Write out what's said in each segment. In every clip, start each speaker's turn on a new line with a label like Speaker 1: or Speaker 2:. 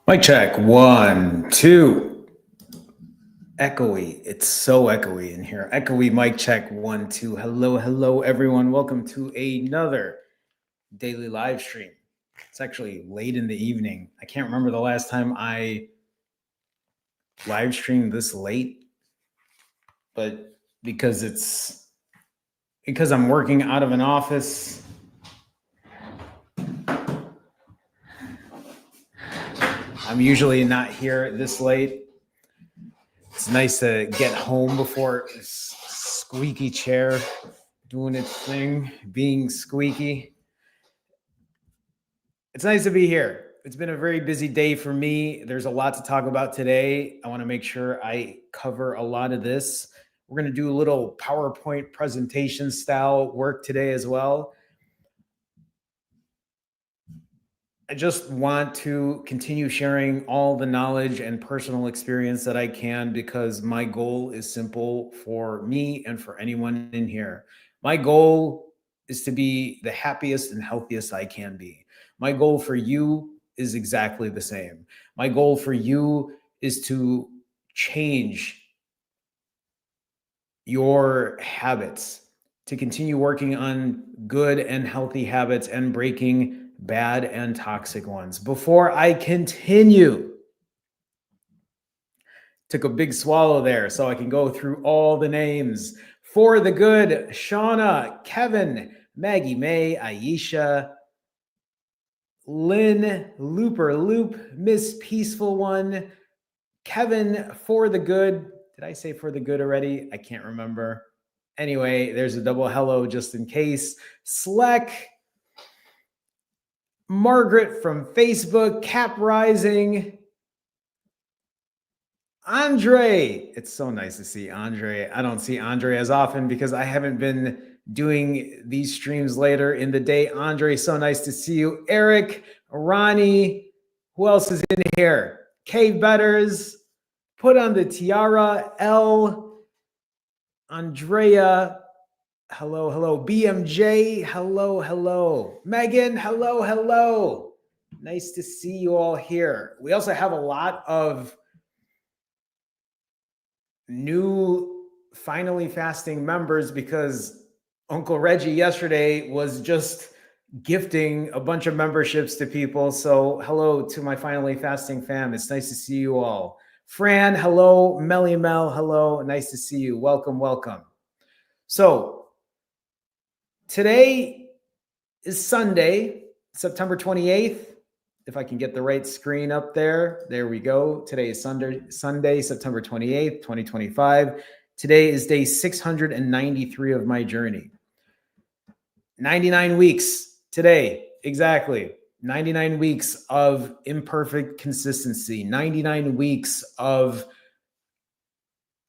Speaker 1: Mic check. 1, 2. Echoey. It's so echoey in here. Echoey. Mic check. 1, 2. Hello, everyone. Welcome to another daily live stream. It's actually late in the evening. I can't remember the last time I live streamed this late, but because I'm working out of an office. I'm usually not here this late. It's nice to get home before this squeaky chair doing its thing, being squeaky. It's nice to be here. It's been a very busy day for me. There's a lot to talk about today. I want to make sure I cover a lot of this. We're going to do a little PowerPoint presentation style work today as well. I just want to continue sharing all the knowledge and personal experience that I can because my goal is simple for me and for anyone in here. My goal is to be the happiest and healthiest I can be. My goal for you is exactly the same. My goal for you is to change your habits, to continue working on good and healthy habits and breaking bad and toxic ones. Before I continue, took a big swallow there so I can go through all the names. For the good, Shauna, Kevin, Maggie May, Aisha, Lynn, Looper Loop, Miss Peaceful One, Kevin, for the good. Did I say for the good already? I can't remember. Anyway, there's a double hello just in case. Sleck, Margaret from Facebook, Cap Rising, Andre. It's so nice to see Andre. I don't see Andre as often because I haven't been doing these streams later in the day. Andre, so nice to see you. Eric, Ronnie, who else is in here? Cave Betters, put on the tiara, L, Andrea, hello. BMJ, hello. Megan, hello. Nice to see you all here. We also have a lot of new Finally Fasting members because Uncle Reggie yesterday was just gifting a bunch of memberships to people. So hello to my Finally Fasting fam. It's nice to see you all. Fran, hello. Melly Mel, hello. Nice to see you. Welcome. So today is Sunday, September 28th. If I can get the right screen up there. There we go. Today is Sunday, September 28th, 2025. Today is day 693 of my journey. 99 weeks today, exactly. 99 weeks of imperfect consistency. 99 weeks of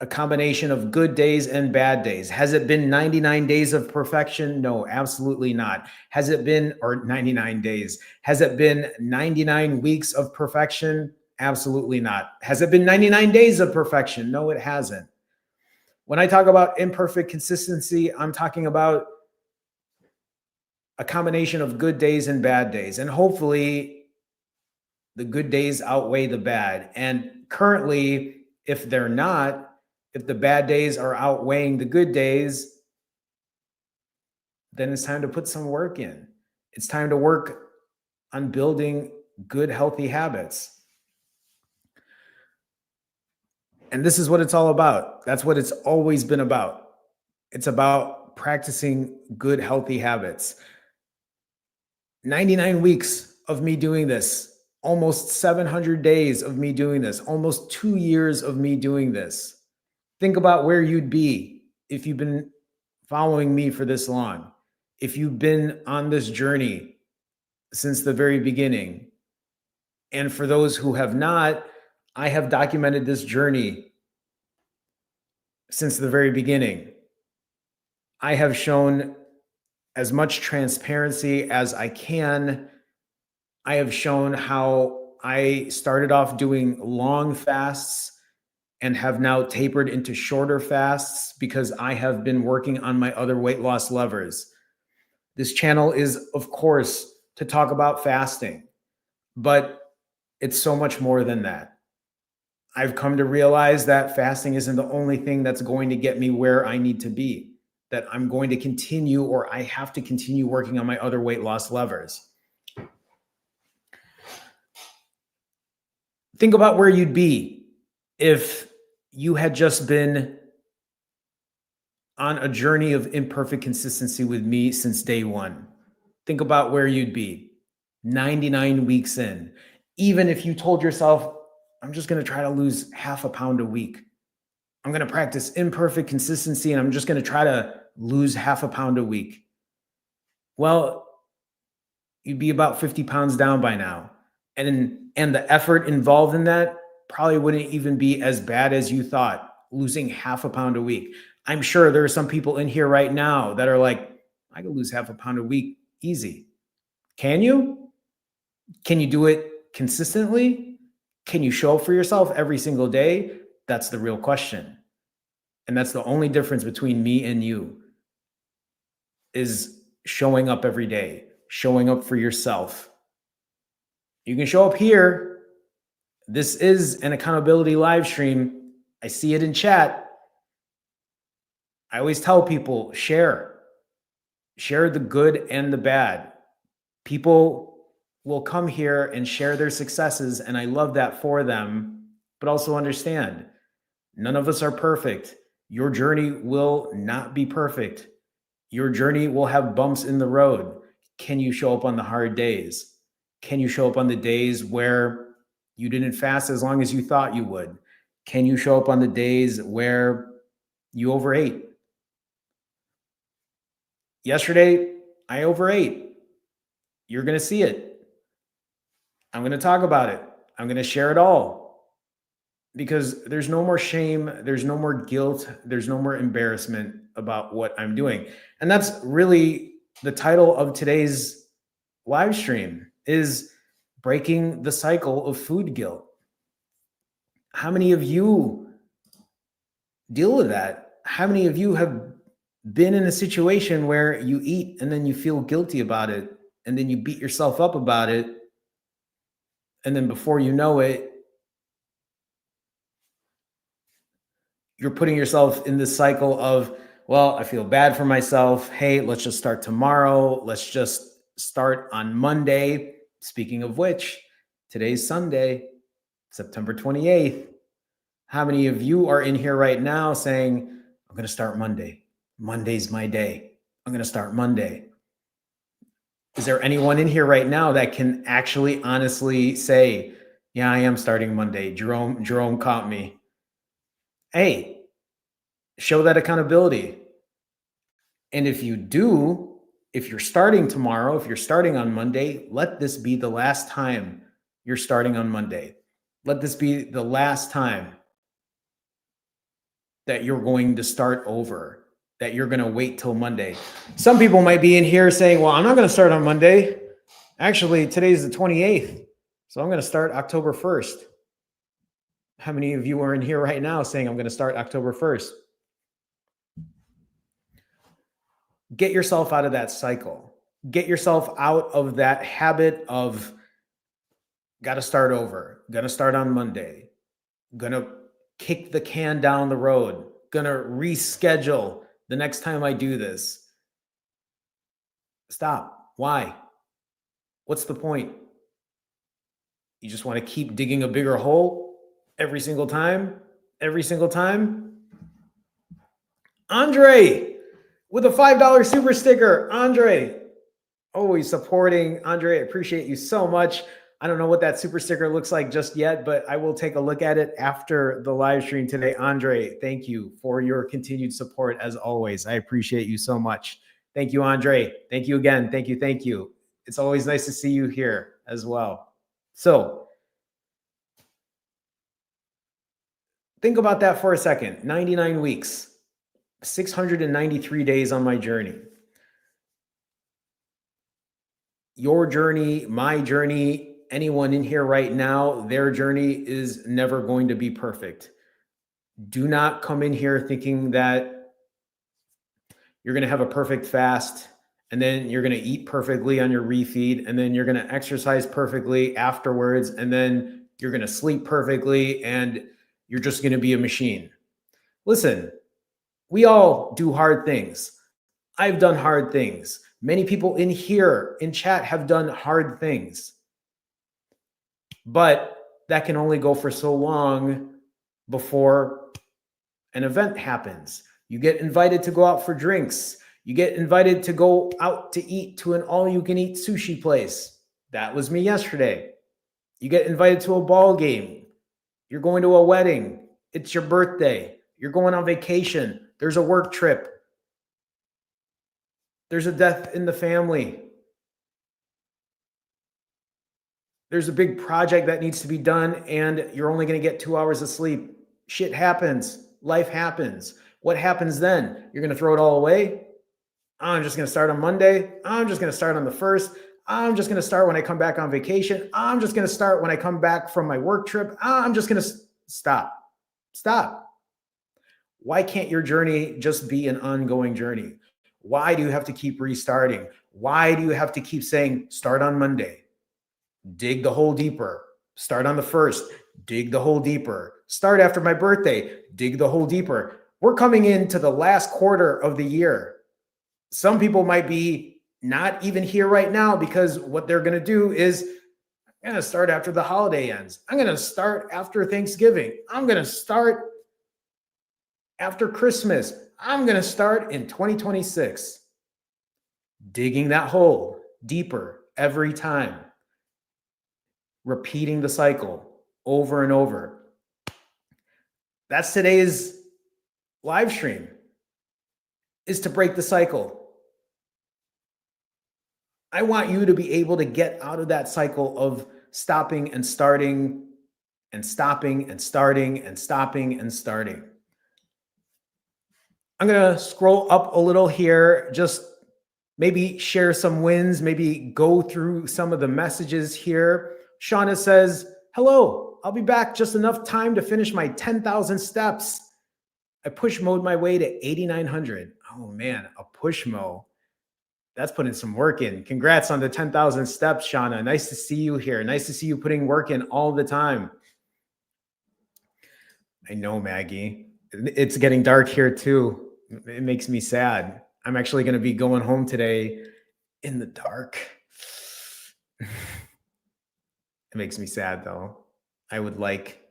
Speaker 1: a combination of good days and bad days. Has it been 99 days of perfection? No, absolutely not. Has it been, or 99 days, has it been 99 weeks of perfection? Absolutely not. Has it been 99 days of perfection? No, it hasn't. When I talk about imperfect consistency, I'm talking about a combination of good days and bad days. And hopefully the good days outweigh the bad. And currently, if they're not, if the bad days are outweighing the good days, then it's time to put some work in. It's time to work on building good, healthy habits. And this is what it's all about. That's what it's always been about. It's about practicing good, healthy habits. 99 weeks of me doing this, almost 700 days of me doing this, almost 2 years of me doing this. Think about where you'd be if you've been following me for this long, if you've been on this journey since the very beginning. And for those who have not, I have documented this journey since the very beginning. I have shown as much transparency as I can. I have shown how I started off doing long fasts and have now tapered into shorter fasts because I have been working on my other weight loss levers. This channel is, of course, to talk about fasting, but It's so much more than that. I've come to realize that fasting isn't the only thing that's going to get me where I need to be, that I'm going to continue, or I have to continue working on my other weight loss levers. Think about where you'd be if you had just been on a journey of imperfect consistency with me since day one. Think about where you'd be 99 weeks in. Even if you told yourself, I'm just going to try to lose half a pound a week. I'm going to practice imperfect consistency and I'm just going to try to lose half a pound a week. Well, you'd be about 50 pounds down by now. And the effort involved in that probably wouldn't even be as bad as you thought, losing half a pound a week. I'm sure there are some people in here right now that are like, I could lose half a pound a week easy. Can you? Can you do it consistently? Can you show up for yourself every single day? That's the real question. And that's the only difference between me and you, is showing up every day, showing up for yourself. You can show up here. This is an accountability live stream. I see it in chat. I always tell people, share the good and the bad. People will come here and share their successes, and I love that for them, but also understand, none of us are perfect. Your journey will not be perfect. Your journey will have bumps in the road. Can you show up on the hard days? Can you show up on the days where you didn't fast as long as you thought you would? Can you show up on the days where you overate? Yesterday, I overate. You're going to see it. I'm going to talk about it. I'm going to share it all, because there's no more shame. There's no more guilt. There's no more embarrassment about what I'm doing. And that's really the title of today's live stream, is breaking the cycle of food guilt. How many of you deal with that? How many of you have been in a situation where you eat and then you feel guilty about it, and then you beat yourself up about it, and then before you know it, you're putting yourself in this cycle of, well, I feel bad for myself. Hey, let's just start tomorrow. Let's just start on Monday. Speaking of which, today's Sunday, September 28th. How many of you are in here right now saying, I'm going to start Monday. Monday's my day. I'm going to start Monday. Is there anyone in here right now that can actually honestly say, yeah, I am starting Monday. Jerome caught me. Hey, show that accountability. And if you do, if you're starting tomorrow, if you're starting on Monday, let this be the last time you're starting on Monday. Let this be the last time that you're going to start over, that you're going to wait till Monday. Some people might be in here saying, well, I'm not going to start on Monday. Actually, today's the 28th, so I'm going to start October 1st. How many of you are in here right now saying, I'm going to start October 1st? Get yourself out of that cycle. Get yourself out of that habit of, got to start over, going to start on Monday, going to kick the can down the road, going to reschedule the next time I do this. Stop. Why? What's the point? You just want to keep digging a bigger hole every single time? Every single time? Andre with a $5 super sticker. Andre, always supporting. Andre, I appreciate you so much. I don't know what that super sticker looks like just yet, but I will take a look at it after the live stream today. Andre, thank you for your continued support as always. I appreciate you so much. Thank you, Andre. Thank you again. Thank you. Thank you. It's always nice to see you here as well. So think about that for a second. 99 weeks, 693 days on my journey. Your journey, my journey, anyone in here right now, their journey is never going to be perfect. Do not come in here thinking that you're going to have a perfect fast and then you're going to eat perfectly on your refeed, and then you're going to exercise perfectly afterwards, and then you're going to sleep perfectly, and you're just going to be a machine. Listen, we all do hard things. I've done hard things. Many people in here in chat have done hard things. But that can only go for so long before an event happens. You get invited to go out for drinks. You get invited to go out to eat to an all-you-can-eat sushi place. That was me yesterday. You get invited to a ball game. You're going to a wedding. It's your birthday. You're going on vacation. There's a work trip. There's a death in the family. There's a big project that needs to be done, and you're only going to get 2 hours of sleep. Shit happens. Life happens. What happens then? You're going to throw it all away? I'm just going to start on Monday. I'm just going to start on the 1st. I'm just going to start when I come back on vacation. I'm just going to start when I come back from my work trip. I'm just going to stop. Stop. Why can't your journey just be an ongoing journey? Why do you have to keep restarting? Why do you have to keep saying, start on Monday? Dig the hole deeper. Start on the 1st. Dig the hole deeper. Start after my birthday. Dig the hole deeper. We're coming into the last quarter of the year. Some people might be not even here right now because what they're going to do is, I'm going to start after the holiday ends. I'm going to start after Thanksgiving. I'm going to start after Christmas. I'm going to start in 2026. Digging that hole deeper every time. Repeating the cycle over and over. That's today's live stream, is to break the cycle. I want you to be able to get out of that cycle of stopping and starting and stopping and starting and stopping and starting. I'm going to scroll up a little here, just maybe share some wins, maybe go through some of the messages here. Shauna says, hello, I'll be back just enough time to finish my 10,000 steps. I push mowed my way to 8,900. Oh man, a push mow. That's putting some work in. Congrats on the 10,000 steps, Shauna. Nice to see you here. Nice to see you putting work in all the time. I know, Maggie. It's getting dark here too. It makes me sad. I'm actually going to be going home today in the dark. It makes me sad though. I would like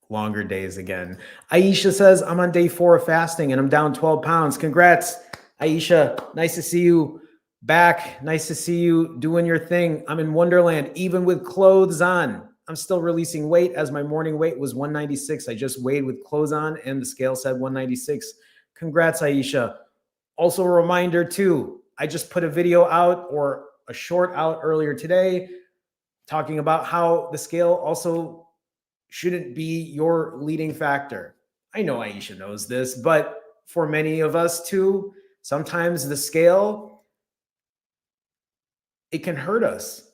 Speaker 1: longer days again. Aisha says, I'm on day 4 of fasting and I'm down 12 pounds. Congrats, Aisha. Nice to see you back. Nice to see you doing your thing. I'm in Wonderland, even with clothes on. I'm still releasing weight, as my morning weight was 196. I just weighed with clothes on and the scale said 196. Congrats, Aisha. Also a reminder too, I just put a video out, or a short out earlier today, talking about how the scale also shouldn't be your leading factor. I know Aisha knows this, but for many of us too, sometimes the scale, it can hurt us.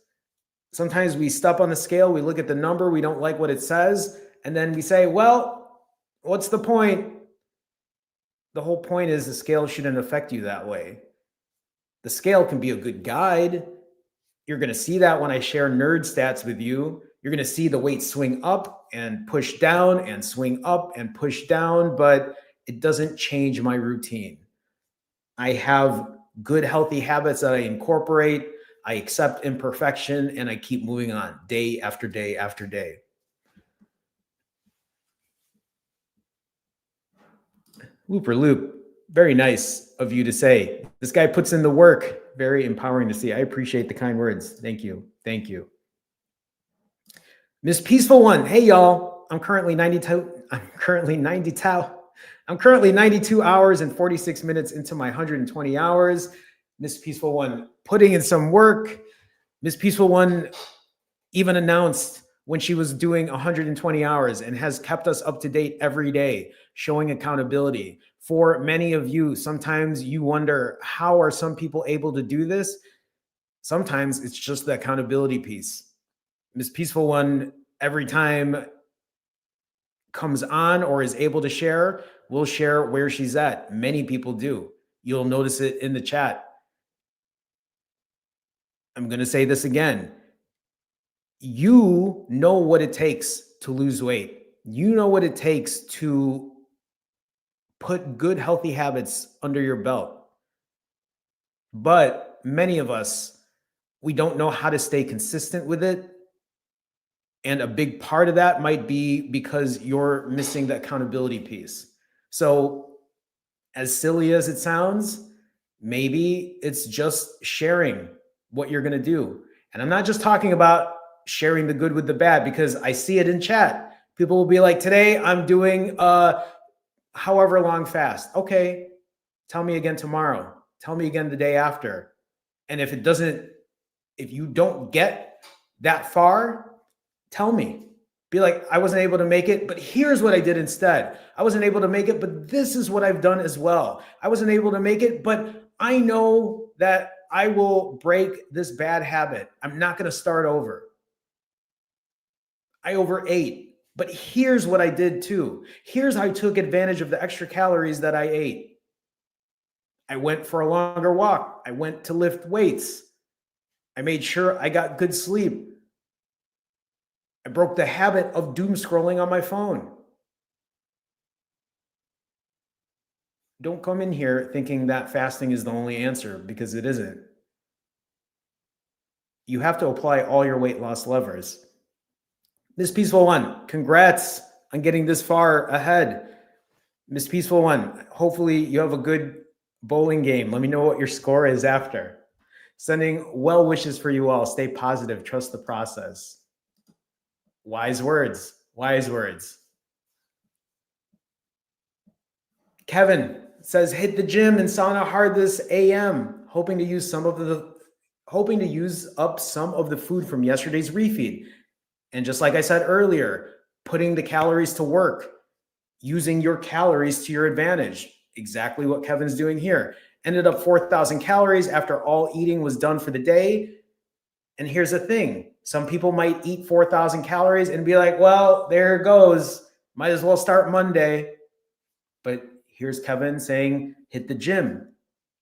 Speaker 1: Sometimes we step on the scale, we look at the number, we don't like what it says, and then we say, well, what's the point? The whole point is the scale shouldn't affect you that way. The scale can be a good guide. You're going to see that when I share nerd stats with you. You're going to see the weight swing up and push down and swing up and push down, but it doesn't change my routine. I have good, healthy habits that I incorporate. I accept imperfection and I keep moving on day after day after day. Looper Loop, very nice of you to say. This guy puts in the work. Very empowering to see. I appreciate the kind words. Thank you. Thank you. Miss Peaceful One. Hey y'all. I'm currently 92 hours and 46 minutes into my 120 hours. Miss Peaceful One putting in some work. Miss Peaceful One even announced when she was doing 120 hours and has kept us up to date every day, showing accountability. For many of you, sometimes you wonder, how are some people able to do this? Sometimes it's just the accountability piece. Miss Peaceful One, every time comes on or is able to share, will share where she's at. Many people do. You'll notice it in the chat. I'm going to say this again. You know what it takes to lose weight. You know what it takes to put good, healthy habits under your belt. But many of us, we don't know how to stay consistent with it. And a big part of that might be because you're missing the accountability piece. So, as silly as it sounds, maybe it's just sharing what you're going to do. And I'm not just talking about sharing the good with the bad, because I see it in chat. People will be like, today I'm doing however long fast. Okay, tell me again tomorrow. Tell me again the day after. And if you don't get that far, tell me. Be like, I wasn't able to make it, but here's what I did instead. I wasn't able to make it, but this is what I've done as well. I wasn't able to make it, but I know that I will break this bad habit. I'm not going to start over. I overate, but here's what I did too. Here's how I took advantage of the extra calories that I ate. I went for a longer walk. I went to lift weights. I made sure I got good sleep. I broke the habit of doom scrolling on my phone. Don't come in here thinking that fasting is the only answer, because it isn't. You have to apply all your weight loss levers. Miss Peaceful One, congrats on getting this far ahead. Miss Peaceful One, hopefully you have a good bowling game. Let me know what your score is after. Sending well wishes for you all. Stay positive. Trust the process. Wise words. Wise words. Kevin says, hit the gym and sauna hard this AM. Hoping to use up some of the food from yesterday's refeed. And just like I said earlier, putting the calories to work, using your calories to your advantage. Exactly what Kevin's doing here. Ended up 4,000 calories after all eating was done for the day. And here's the thing. Some people might eat 4,000 calories and be like, well, there it goes. Might as well start Monday. But here's Kevin saying, hit the gym,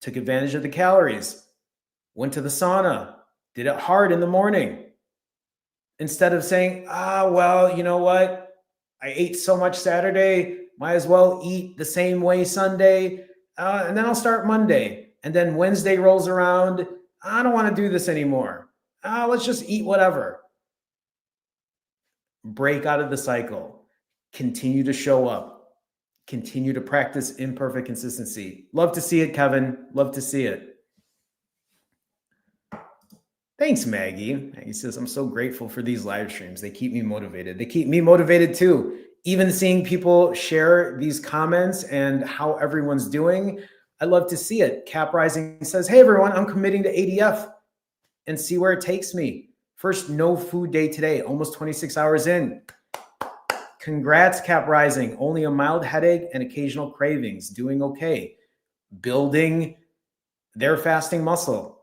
Speaker 1: took advantage of the calories, went to the sauna, did it hard in the morning. Instead of saying, well, you know what? I ate so much Saturday, might as well eat the same way Sunday, and then I'll start Monday. And then Wednesday rolls around, I don't want to do this anymore. Let's just eat whatever. Break out of the cycle. Continue to show up. Continue to practice imperfect consistency. Love to see it, Kevin. Love to see it. Thanks, Maggie. Maggie says, I'm so grateful for these live streams. They keep me motivated. They keep me motivated too. Even seeing people share these comments and how everyone's doing, I love to see it. Cap Rising says, hey, everyone, I'm committing to ADF and see where it takes me. First no food day today, almost 26 hours in. Congrats, Cap Rising. Only a mild headache and occasional cravings. Doing okay. Building their fasting muscle.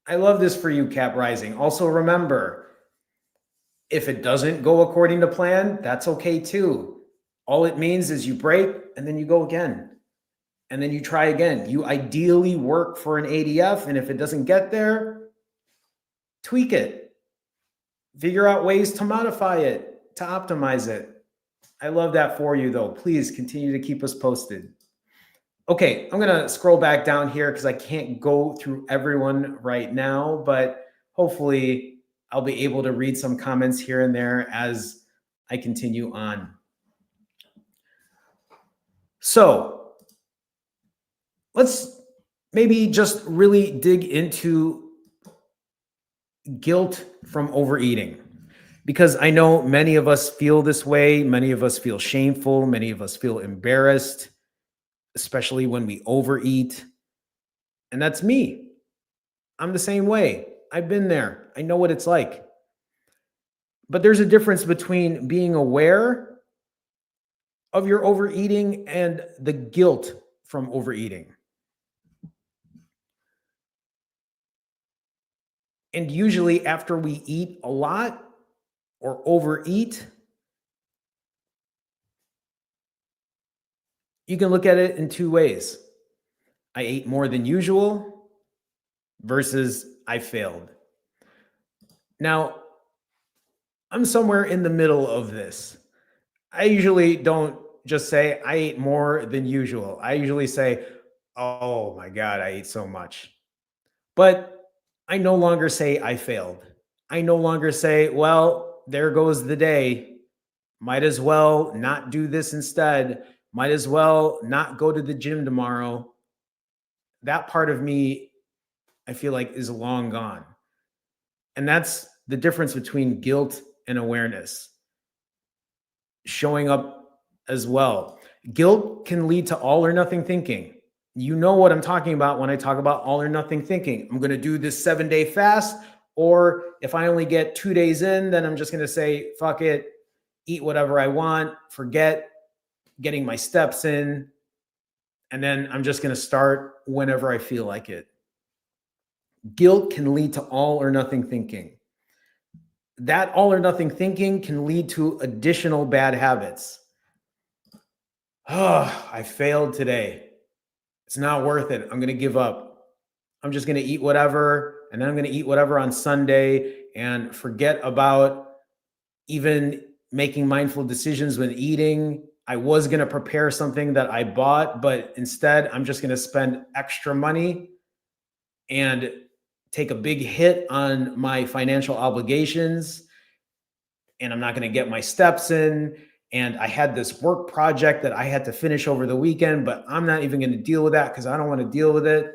Speaker 1: I love this for you, Cap Rising. Also remember, if it doesn't go according to plan, that's okay too. All it means is you break and then you go again. And then you try again. You ideally work for an ADF, and if it doesn't get there, tweak it. Figure out ways to modify it, to optimize it. I love that for you, though. Please continue to keep us posted. Okay, I'm going to scroll back down here because I can't go through everyone right now, but hopefully I'll be able to read some comments here and there as I continue on. So let's maybe just really dig into guilt from overeating, because I know many of us feel this way. Many of us feel shameful. Many of us feel embarrassed, especially when we overeat. And that's me. I'm the same way. I've been there. I know what it's like. But there's a difference between being aware of your overeating and the guilt from overeating. And usually after we eat a lot or overeat, you can look at it in two ways. I ate more than usual, versus I failed. Now, I'm somewhere in the middle of this. I usually don't just say I ate more than usual. I usually say, oh my God, I ate so much. But I no longer say I failed. I no longer say, well, there goes the day. Might as well not do this instead. Might as well not go to the gym tomorrow. That part of me, I feel like, is long gone. And that's the difference between guilt and awareness showing up as well. Guilt can lead to all or nothing thinking. You know what I'm talking about when I talk about all or nothing thinking. I'm going to do this 7-day fast, or if I only get 2 days in, then I'm just going to say, fuck it, eat whatever I want, forget getting my steps in, and then I'm just going to start whenever I feel like it. Guilt can lead to all or nothing thinking. That all or nothing thinking can lead to additional bad habits. Oh, I failed today. It's not worth it. I'm going to give up. I'm just going to eat whatever, and then I'm going to eat whatever on Sunday and forget about even making mindful decisions when eating. I was going to prepare something that I bought, but instead I'm just going to spend extra money and take a big hit on my financial obligations, and I'm not going to get my steps in. And I had this work project that I had to finish over the weekend, but I'm not even going to deal with that because I don't want to deal with it.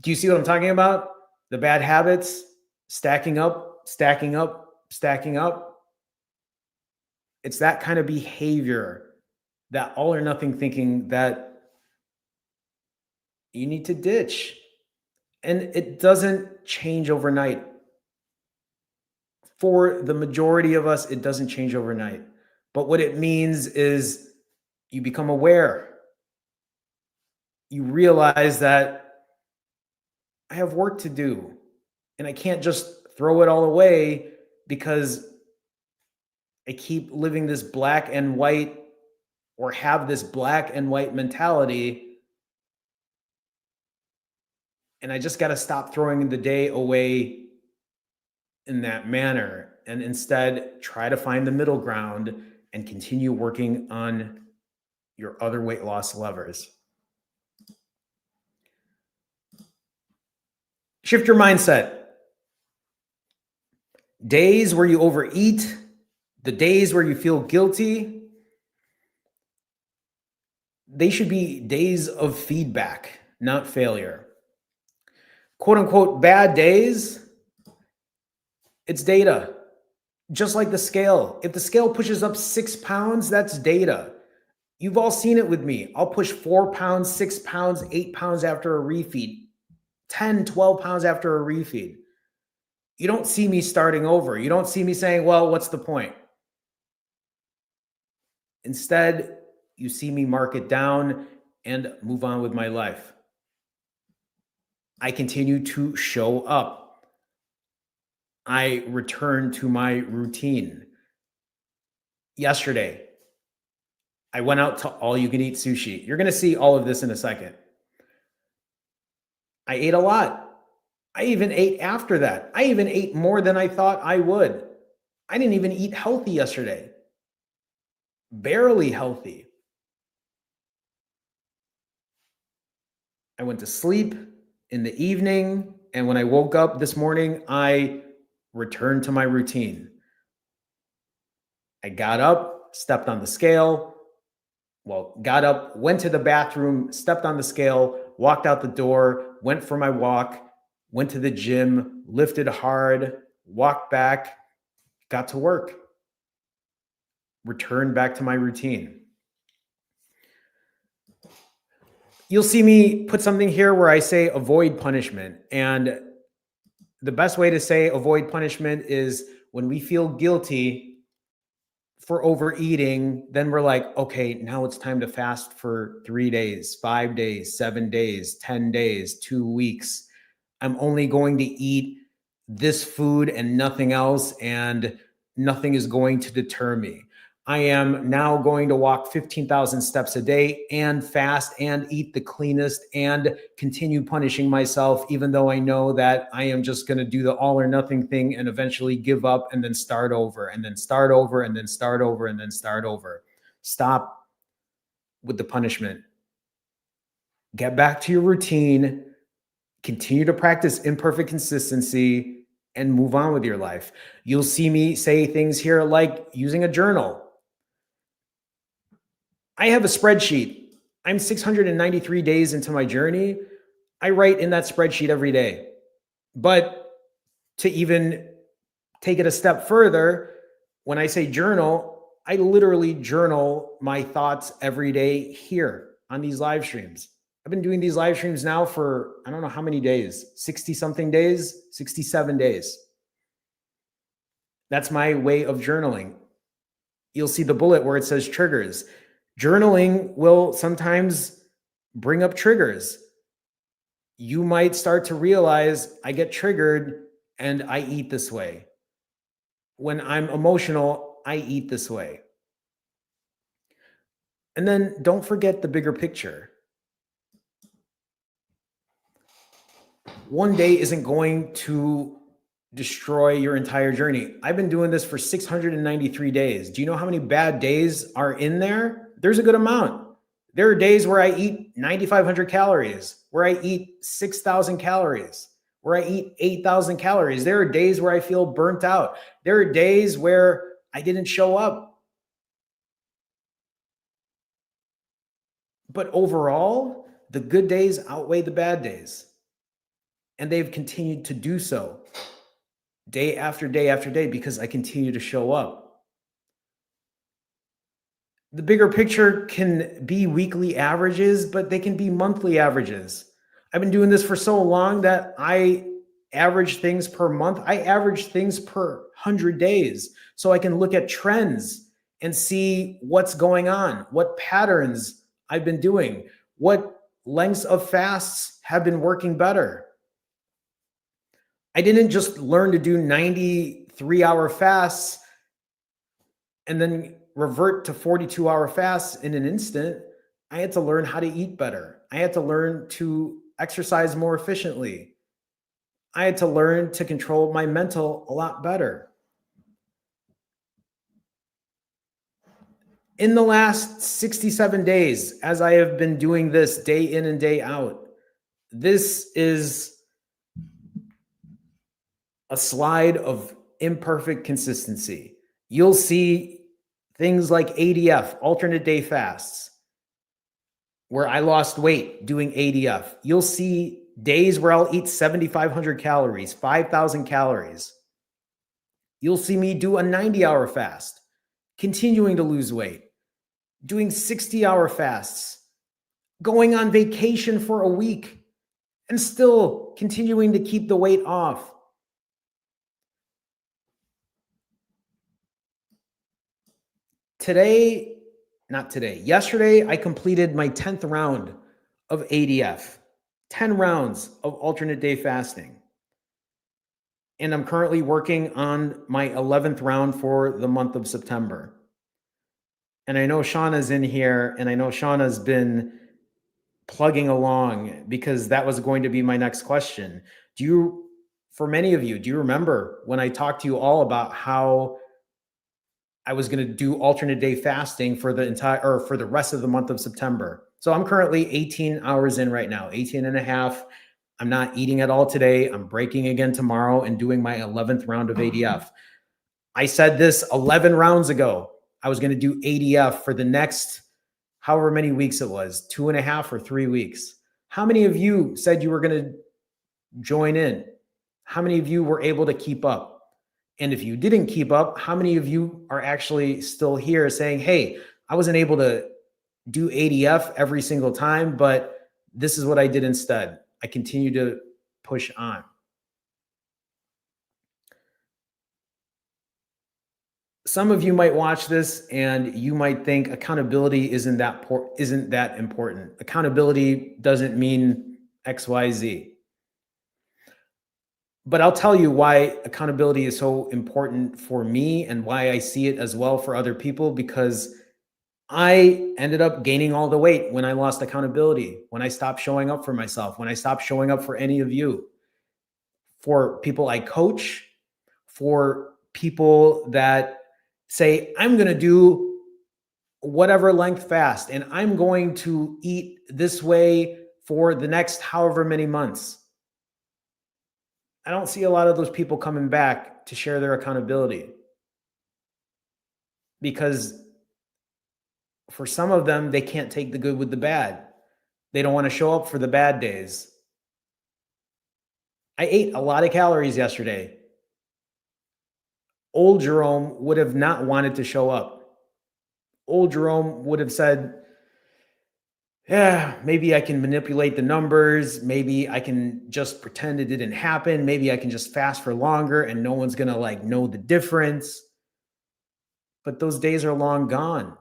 Speaker 1: Do you see what I'm talking about? The bad habits stacking up, stacking up, stacking up. It's that kind of behavior, that all or nothing thinking, that you need to ditch. And it doesn't change overnight. For the majority of us, it doesn't change overnight. But what it means is you become aware. You realize that I have work to do and I can't just throw it all away because I keep living this black and white, or have this black and white mentality. And I just got to stop throwing the day away in that manner and instead try to find the middle ground and continue working on your other weight loss levers. Shift your mindset. Days where you overeat, the days where you feel guilty, they should be days of feedback, not failure. Quote unquote, bad days, it's data. Just like the scale. If the scale pushes up 6 pounds, that's data. You've all seen it with me. I'll push 4 pounds, 6 pounds, 8 pounds after a refeed, 10, 12 pounds after a refeed. You don't see me starting over. You don't see me saying, well, what's the point? Instead, you see me mark it down and move on with my life. I continue to show up. I return to my routine. Yesterday, I went out to all-you-can-eat sushi. You're going to see all of this in a second. I ate a lot. I even ate after that. I even ate more than I thought I would. I didn't even eat healthy yesterday. Barely healthy. I went to sleep in the evening, and when I woke up this morning, I returned to my routine. I got up, stepped on the scale. Well, got up, went to the bathroom, stepped on the scale, walked out the door, went for my walk, went to the gym, lifted hard, walked back, got to work, returned back to my routine. You'll see me put something here where I say avoid punishment. And the best way to say avoid punishment is when we feel guilty for overeating, then we're like, okay, now it's time to fast for 3 days, 5 days, 7 days, 10 days, 2 weeks. I'm only going to eat this food and nothing else, and nothing is going to deter me. I am now going to walk 15,000 steps a day and fast and eat the cleanest and continue punishing myself, even though I know that I am just going to do the all or nothing thing and eventually give up and then start over and then start over and then start over and then start over. Stop with the punishment. Get back to your routine, continue to practice imperfect consistency, and move on with your life. You'll see me say things here like using a journal. I have a spreadsheet. I'm 693 days into my journey. I write in that spreadsheet every day. But to even take it a step further, when I say journal, I literally journal my thoughts every day here on these live streams. I've been doing these live streams now for, I don't know how many days, 60 something days, 67 days. That's my way of journaling. You'll see the bullet where it says triggers. Journaling will sometimes bring up triggers. You might start to realize I get triggered and I eat this way. When I'm emotional, I eat this way. And then don't forget the bigger picture. One day isn't going to destroy your entire journey. I've been doing this for 693 days. Do you know how many bad days are in there? There's a good amount. There are days where I eat 9,500 calories, where I eat 6,000 calories, where I eat 8,000 calories. There are days where I feel burnt out. There are days where I didn't show up. But overall, the good days outweigh the bad days. And they've continued to do so day after day after day because I continue to show up. The bigger picture can be weekly averages, but they can be monthly averages. I've been doing this for so long that I average things per month. I average things per 100 days so I can look at trends and see what's going on, what patterns I've been doing, what lengths of fasts have been working better. I didn't just learn to do 93-hour fasts and then revert to 42-hour fasts in an instant. I had to learn how to eat better. I had to learn to exercise more efficiently. I had to learn to control my mental a lot better. In the last 67 days, as I have been doing this day in and day out, this is a slide of imperfect consistency. You'll see things like ADF, alternate day fasts, where I lost weight doing ADF. You'll see days where I'll eat 7,500 calories, 5,000 calories. You'll see me do a 90-hour fast, continuing to lose weight, doing 60-hour fasts, going on vacation for a week, and still continuing to keep the weight off. Yesterday, I completed my 10th round of ADF, 10 rounds of alternate day fasting. And I'm currently working on my 11th round for the month of September. And I know Shauna's in here, and I know Shauna's been plugging along because that was going to be my next question. For many of you, do you remember when I talked to you all about how I was going to do alternate day fasting for the rest of the month of September? So I'm currently 18 hours in right now, 18 and a half. I'm not eating at all today. I'm breaking again tomorrow and doing my 11th round of ADF. I said this 11 rounds ago. I was going to do ADF for the next however many weeks it was, 2.5 or 3 weeks. How many of you said you were going to join in? How many of you were able to keep up? And if you didn't keep up, how many of you are actually still here saying, hey, I wasn't able to do ADF every single time, but this is what I did instead. I continue to push on. Some of you might watch this and you might think accountability isn't that important. Accountability doesn't mean XYZ. But I'll tell you why accountability is so important for me and why I see it as well for other people, because I ended up gaining all the weight when I lost accountability, when I stopped showing up for myself, when I stopped showing up for any of you, for people I coach, for people that say, I'm going to do whatever length fast and I'm going to eat this way for the next however many months. I don't see a lot of those people coming back to share their accountability, because for some of them, they can't take the good with the bad. They don't want to show up for the bad days. I ate a lot of calories yesterday. Old Jerome would have not wanted to show up. Old Jerome would have said, yeah, maybe I can manipulate the numbers. Maybe I can just pretend it didn't happen. Maybe I can just fast for longer and no one's going to know the difference. But those days are long gone.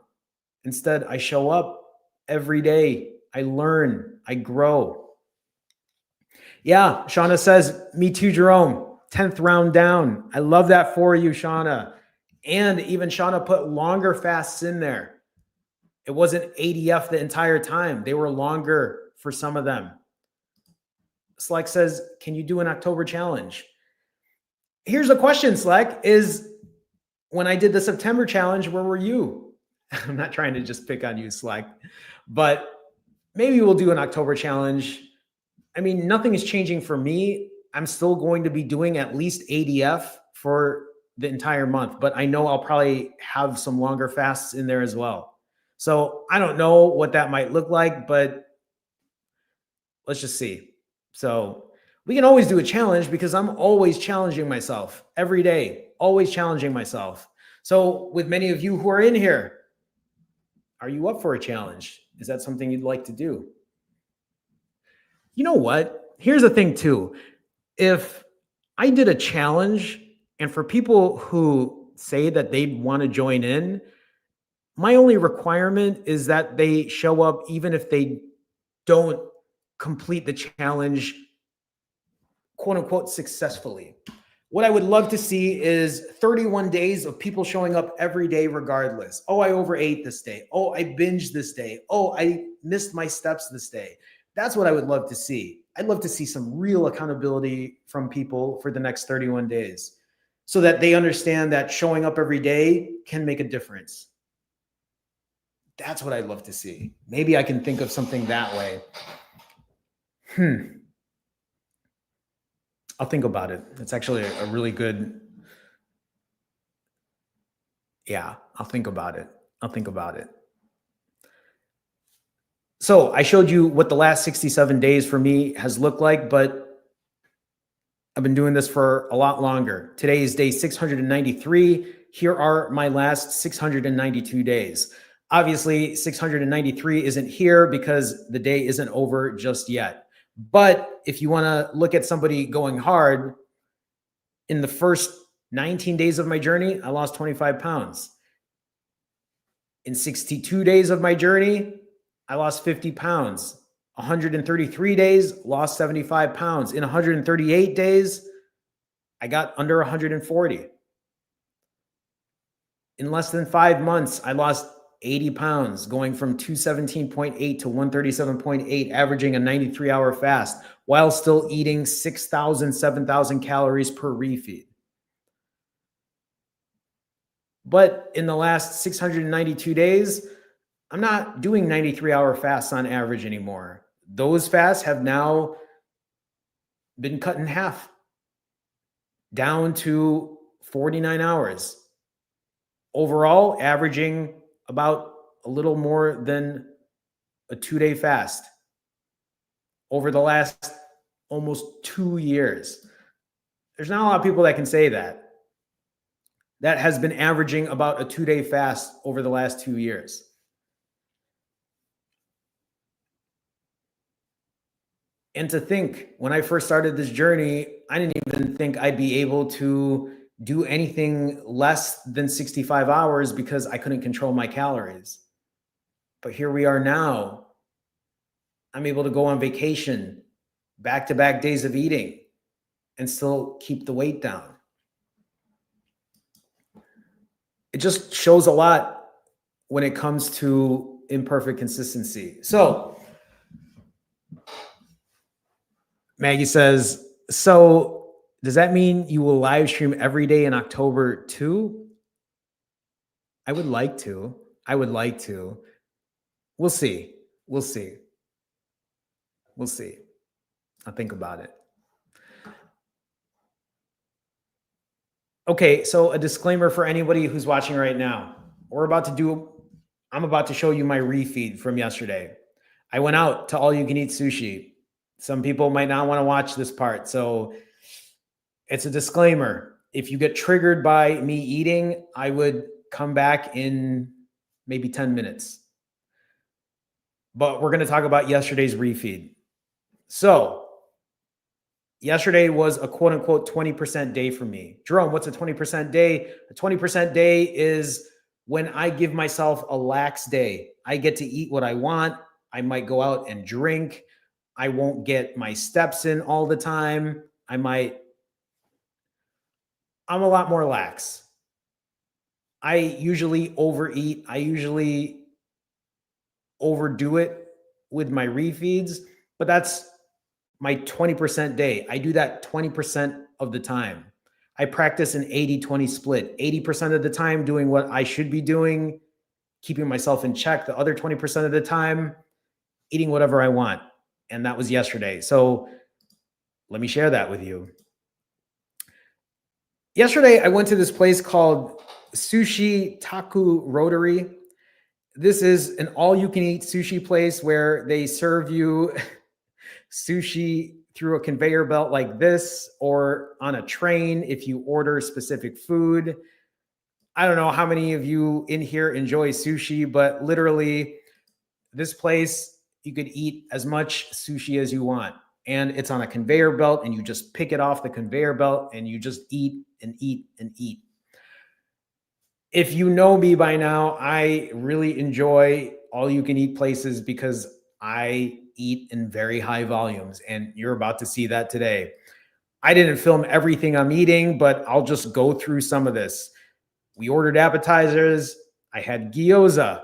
Speaker 1: Instead, I show up every day. I learn, I grow. Yeah, Shauna says, me too, Jerome. 10th round down. I love that for you, Shauna. And even Shauna put longer fasts in there. It wasn't ADF the entire time. They were longer for some of them. Slack says, can you do an October challenge? Here's a question, Slack, is when I did the September challenge, where were you? I'm not trying to just pick on you, Slack, but maybe we'll do an October challenge. I mean, nothing is changing for me. I'm still going to be doing at least ADF for the entire month, but I know I'll probably have some longer fasts in there as well. So I don't know what that might look like, but let's just see. So we can always do a challenge, because I'm always challenging myself every day, always challenging myself. So with many of you who are in here, are you up for a challenge? Is that something you'd like to do? You know what? Here's the thing too. If I did a challenge, and for people who say that they'd want to join in, my only requirement is that they show up even if they don't complete the challenge, quote unquote, successfully. What I would love to see is 31 days of people showing up every day regardless. Oh, I overate this day. Oh, I binged this day. Oh, I missed my steps this day. That's what I would love to see. I'd love to see some real accountability from people for the next 31 days, so that they understand that showing up every day can make a difference. That's what I'd love to see. Maybe I can think of something that way. I'll think about it. It's actually a really good, yeah, I'll think about it. I'll think about it. So I showed you what the last 67 days for me has looked like, but I've been doing this for a lot longer. Today is day 693. Here are my last 692 days. Obviously, 693 isn't here because the day isn't over just yet. But if you want to look at somebody going hard, in the first 19 days of my journey, I lost 25 pounds. In 62 days of my journey, I lost 50 pounds. 133 days, lost 75 pounds. In 138 days, I got under 140. In less than 5 months, I lost 80 pounds, going from 217.8 to 137.8, averaging a 93-hour fast, while still eating 6,000, 7,000 calories per refeed. But in the last 692 days, I'm not doing 93-hour fasts on average anymore. Those fasts have now been cut in half, down to 49 hours. Overall, averaging about a little more than a 2-day fast over the last almost 2 years. There's not a lot of people that can say that. That has been averaging about a 2-day fast over the last 2 years. And to think, when I first started this journey, I didn't even think I'd be able to do anything less than 65 hours because I couldn't control my calories. But here we are now. I'm able to go on vacation, back-to-back days of eating. and still keep the weight down. It just shows a lot when it comes to imperfect consistency. So Maggie says, so does that mean you will live stream every day in October too? I would like to. I would like to. We'll see. We'll see. We'll see. I'll think about it. Okay, so a disclaimer for anybody who's watching right now. I'm about to show you my refeed from yesterday. I went out to all you can eat sushi. Some people might not want to watch this part. So it's a disclaimer. If you get triggered by me eating, I would come back in maybe 10 minutes. But we're going to talk about yesterday's refeed. So yesterday was a quote unquote 20% day for me. Jerome, what's a 20% day? A 20% day is when I give myself a lax day. I get to eat what I want. I might go out and drink. I won't get my steps in all the time. I'm a lot more lax. I usually overeat. I usually overdo it with my refeeds, but that's my 20% day. I do that 20% of the time. I practice an 80-20 split. 80% of the time doing what I should be doing, keeping myself in check. The other 20% of the time eating whatever I want. And that was yesterday. So let me share that with you. Yesterday, I went to this place called Sushi Taku Rotary. This is an all-you-can-eat sushi place where they serve you sushi through a conveyor belt like this or on a train if you order specific food. I don't know how many of you in here enjoy sushi, but literally this place, you could eat as much sushi as you want. And it's on a conveyor belt and you just pick it off the conveyor belt and you just eat and eat and eat. If you know me by now, I really enjoy all you can eat places because I eat in very high volumes, and you're about to see that today. I didn't film everything I'm eating, but I'll just go through some of this. We ordered appetizers. I had gyoza.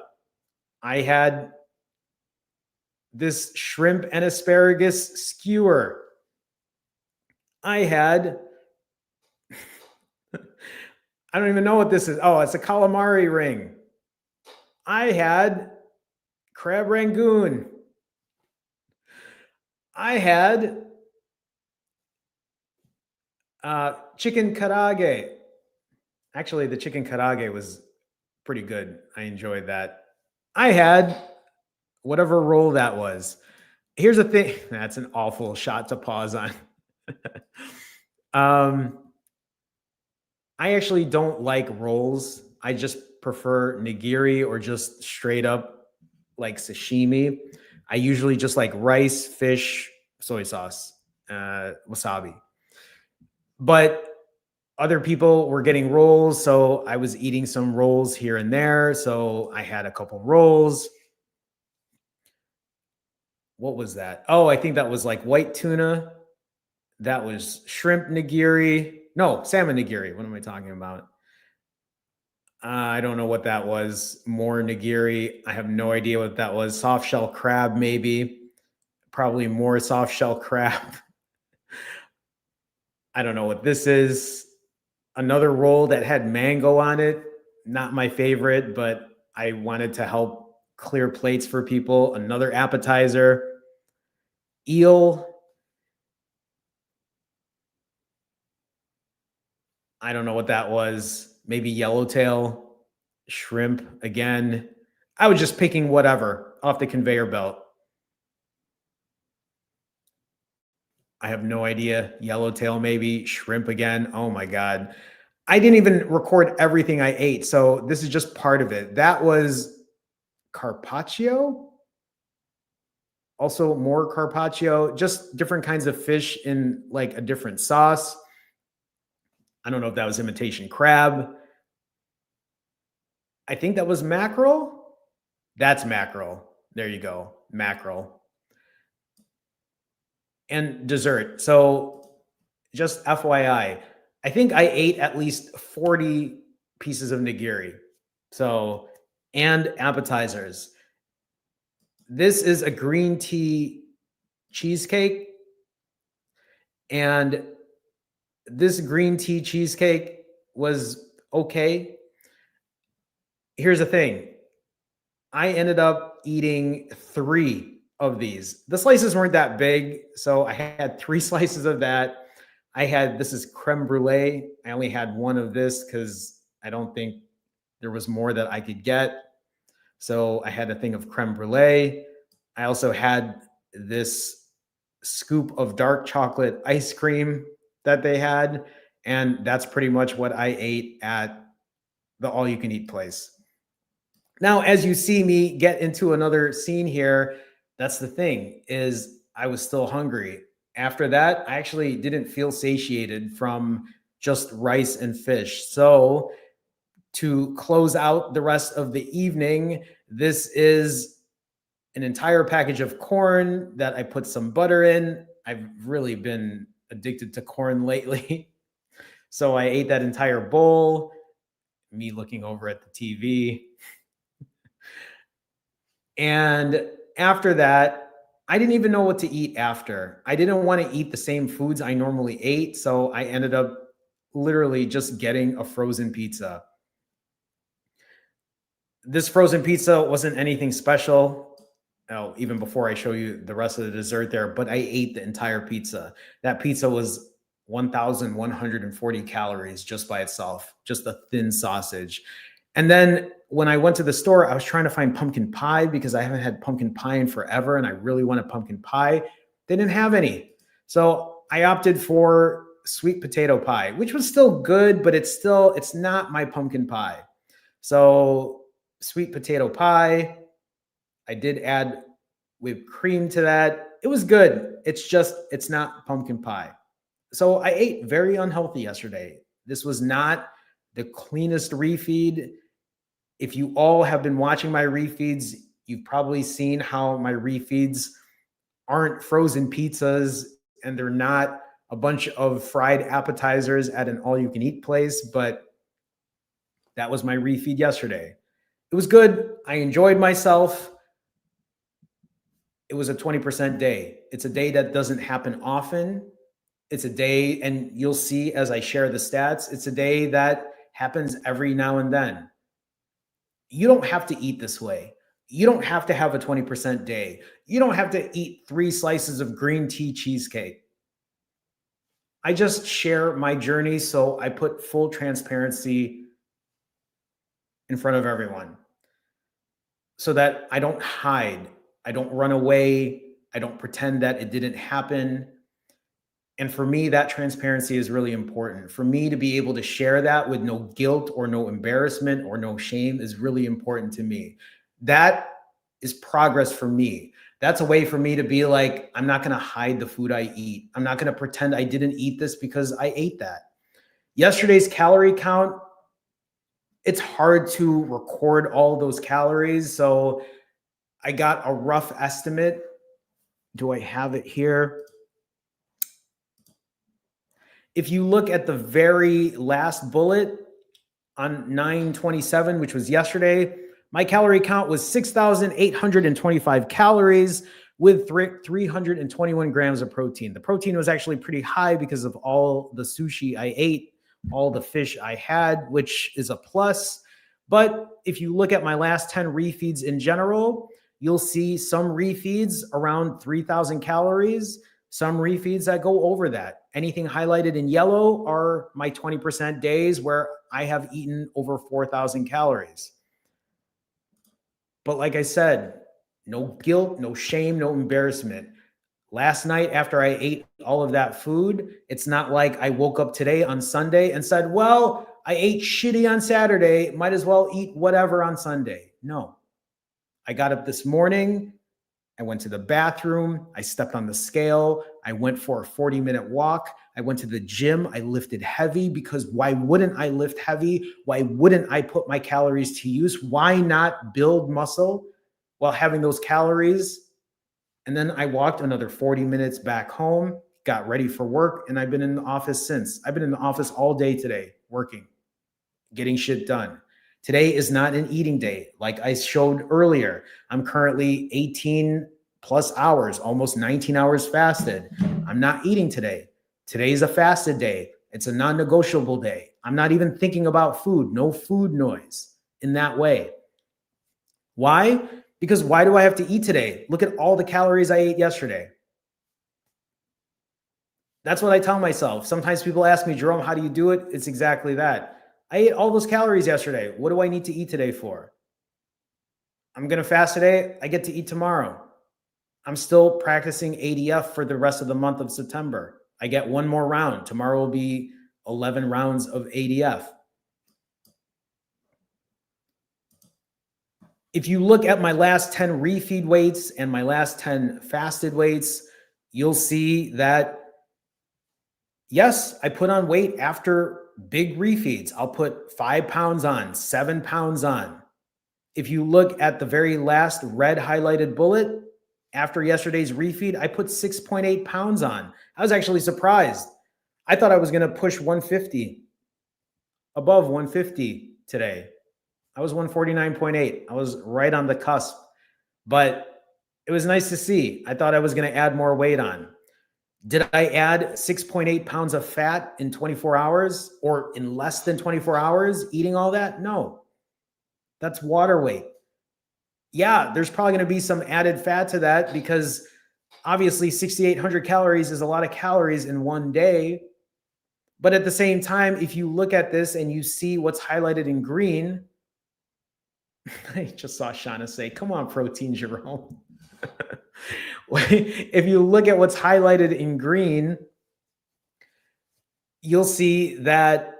Speaker 1: I had this shrimp and asparagus skewer. I had, I don't even know what this is. Oh, it's a calamari ring. I had crab rangoon. I had chicken karage. Actually, the chicken karage was pretty good. I enjoyed that. I had whatever roll that was. Here's the thing. That's an awful shot to pause on. I actually don't like rolls. I just prefer nigiri or just straight up like sashimi. I usually just like rice, fish, soy sauce, wasabi. But other people were getting rolls, so I was eating some rolls here and there. So I had a couple rolls. What was that? Oh, I think that was like white tuna. That was shrimp nigiri. No, salmon nigiri. What am I talking about? I don't know what that was. More nigiri. I have no idea what that was. Soft shell crab, maybe. Probably more soft shell crab. I don't know what this is. Another roll that had mango on it. Not my favorite, but I wanted to help clear plates for people. Another appetizer. Eel. I don't know what that was. Maybe yellowtail. Shrimp again. I was just picking whatever off the conveyor belt. I have no idea. Yellowtail, maybe. Shrimp again. Oh my God. I didn't even record everything I ate. So this is just part of it. That was carpaccio. Also more carpaccio, just different kinds of fish in like a different sauce. I don't know if that was imitation crab. I think that was mackerel. That's mackerel. There you go. Mackerel. And dessert. So Just FYI, I think I ate at least 40 pieces of nigiri. So, and appetizers. This is a green tea cheesecake. And this green tea cheesecake was okay. Here's the thing. I ended up eating 3 of these. The slices weren't that big, so I had 3 slices of that. This is creme brulee. I only had 1 of this because I don't think there was more that I could get. So I had a thing of creme brulee. I also had this scoop of dark chocolate ice cream that they had. And that's pretty much what I ate at the all you can eat place. Now, as you see me get into another scene here, that's the thing is I was still hungry. After that, I actually didn't feel satiated from just rice and fish. So to close out the rest of the evening, this is an entire package of corn that I put some butter in. I've really been addicted to corn lately. So I ate that entire bowl, me looking over at the TV. And after that, I didn't even know what to eat after. I didn't want to eat the same foods I normally ate. So I ended up literally just getting a frozen pizza. This frozen pizza wasn't anything special. Oh, even before I show you the rest of the dessert there, but I ate the entire pizza. That pizza was 1,140 calories just by itself, just a thin sausage. And then when I went to the store, I was trying to find pumpkin pie because I haven't had pumpkin pie in forever and I really wanted pumpkin pie. They didn't have any. So I opted for sweet potato pie, which was still good, but it's not my pumpkin pie. So sweet potato pie, I did add whipped cream to that. It was good. It's not pumpkin pie. So I ate very unhealthy yesterday. This was not the cleanest refeed. If you all have been watching my refeeds, you've probably seen how my refeeds aren't frozen pizzas and they're not a bunch of fried appetizers at an all you can eat place, but that was my refeed yesterday. It was good. I enjoyed myself. It was a 20% day. It's a day that doesn't happen often. It's a day, and you'll see as I share the stats, it's a day that happens every now and then. You don't have to eat this way. You don't have to have a 20% day. You don't have to eat 3 slices of green tea cheesecake. I just share my journey, so I put full transparency in front of everyone so that I don't hide. I don't run away. I don't pretend that it didn't happen. And for me, that transparency is really important. For me to be able to share that with no guilt or no embarrassment or no shame is really important to me. That is progress for me. That's a way for me to be like, I'm not going to hide the food I eat. I'm not going to pretend I didn't eat this because I ate that. Yesterday's calorie count, it's hard to record all those calories. So I got a rough estimate. Do I have it here? If you look at the very last bullet on 9/27, which was yesterday, my calorie count was 6,825 calories with 321 grams of protein. The protein was actually pretty high because of all the sushi I ate, all the fish I had, which is a plus. But if you look at my last 10 refeeds in general, you'll see some refeeds around 3,000 calories, some refeeds that go over that. Anything highlighted in yellow are my 20% days where I have eaten over 4,000 calories. But like I said, no guilt, no shame, no embarrassment. Last night, after I ate all of that food, it's not like I woke up today on Sunday and said, well, I ate shitty on Saturday, might as well eat whatever on Sunday. No. I got up this morning. I went to the bathroom. I stepped on the scale. I went for a 40-minute walk. I went to the gym. I lifted heavy because why wouldn't I lift heavy? Why wouldn't I put my calories to use? Why not build muscle while having those calories? And then I walked another 40 minutes back home. got ready for work, and I've been in the office since. I've been in the office all day today, working, getting shit done. Today is not an eating day. Like I showed earlier, I'm currently 18 plus hours, almost 19 hours fasted. I'm not eating today. Today is a fasted day. It's a non-negotiable day. I'm not even thinking about food. No food noise in that way. Why? Because why do I have to eat today? Look at all the calories I ate yesterday. That's what I tell myself. Sometimes people ask me, Jerome, how do you do it? It's exactly that. I ate all those calories yesterday. What do I need to eat today for? I'm going to fast today. I get to eat tomorrow. I'm still practicing ADF for the rest of the month of September. I get one more round. Tomorrow will be 11 rounds of ADF. If you look at my last 10 refeed weights and my last 10 fasted weights, you'll see that, yes, I put on weight after big refeeds. I'll put 5 pounds on, 7 pounds on. If you look at the very last red highlighted bullet, after yesterday's refeed, I put 6.8 pounds on. I was actually surprised. I thought I was going to push 150, above 150 today. I was 149.8. I was right on the cusp, but it was nice to see. I thought I was going to add more weight on. Did I add 6.8 pounds of fat in 24 hours or in less than 24 hours eating all that? No, that's water weight. Yeah, there's probably going to be some added fat to that because obviously 6,800 calories is a lot of calories in one day. But at the same time, if you look at this and you see what's highlighted in green, I just saw Shauna say, come on, protein, Jerome. If you look at what's highlighted in green, you'll see that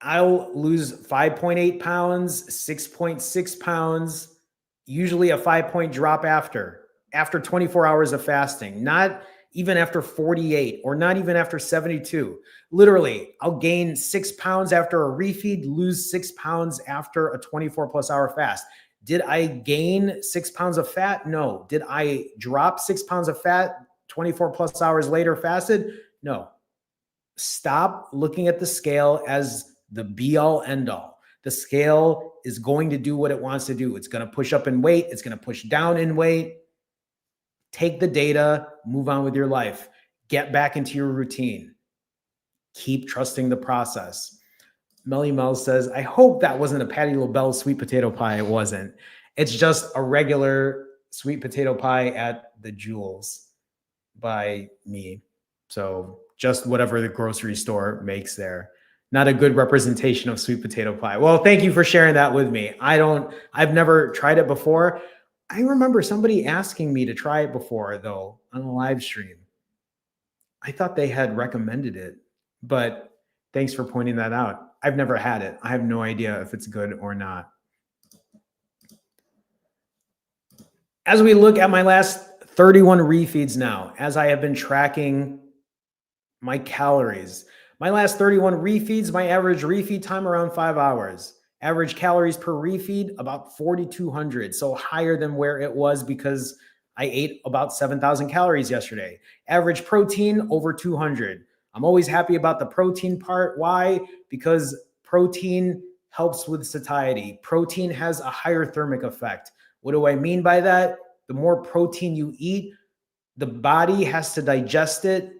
Speaker 1: I'll lose 5.8 pounds, 6.6 pounds, usually a 5-point drop after 24 hours of fasting, not even after 48 or not even after 72. Literally, I'll gain 6 pounds after a refeed, lose 6 pounds after a 24 plus hour fast. Did I gain 6 pounds of fat? No. Did I drop 6 pounds of fat 24 plus hours later fasted? No. Stop looking at the scale as the be all end all. The scale is going to do what it wants to do. It's going to push up in weight. It's going to push down in weight. Take the data, move on with your life. Get back into your routine. Keep trusting the process. Melly Mel says, I hope that wasn't a Patty LaBelle sweet potato pie. It wasn't. It's just a regular sweet potato pie at the Jewels by me. So just whatever the grocery store makes there. Not a good representation of sweet potato pie. Well, thank you for sharing that with me. I've never tried it before. I remember somebody asking me to try it before, though, on a live stream. I thought they had recommended it, but thanks for pointing that out. I've never had it. I have no idea if it's good or not. As we look at my last 31 refeeds now, as I have been tracking my calories, my last 31 refeeds, my average refeed time around 5 hours. Average calories per refeed, about 4,200. So higher than where it was because I ate about 7,000 calories yesterday. Average protein, over 200. I'm always happy about the protein part. Why? Because protein helps with satiety. Protein has a higher thermic effect. What do I mean by that? The more protein you eat, the body has to digest it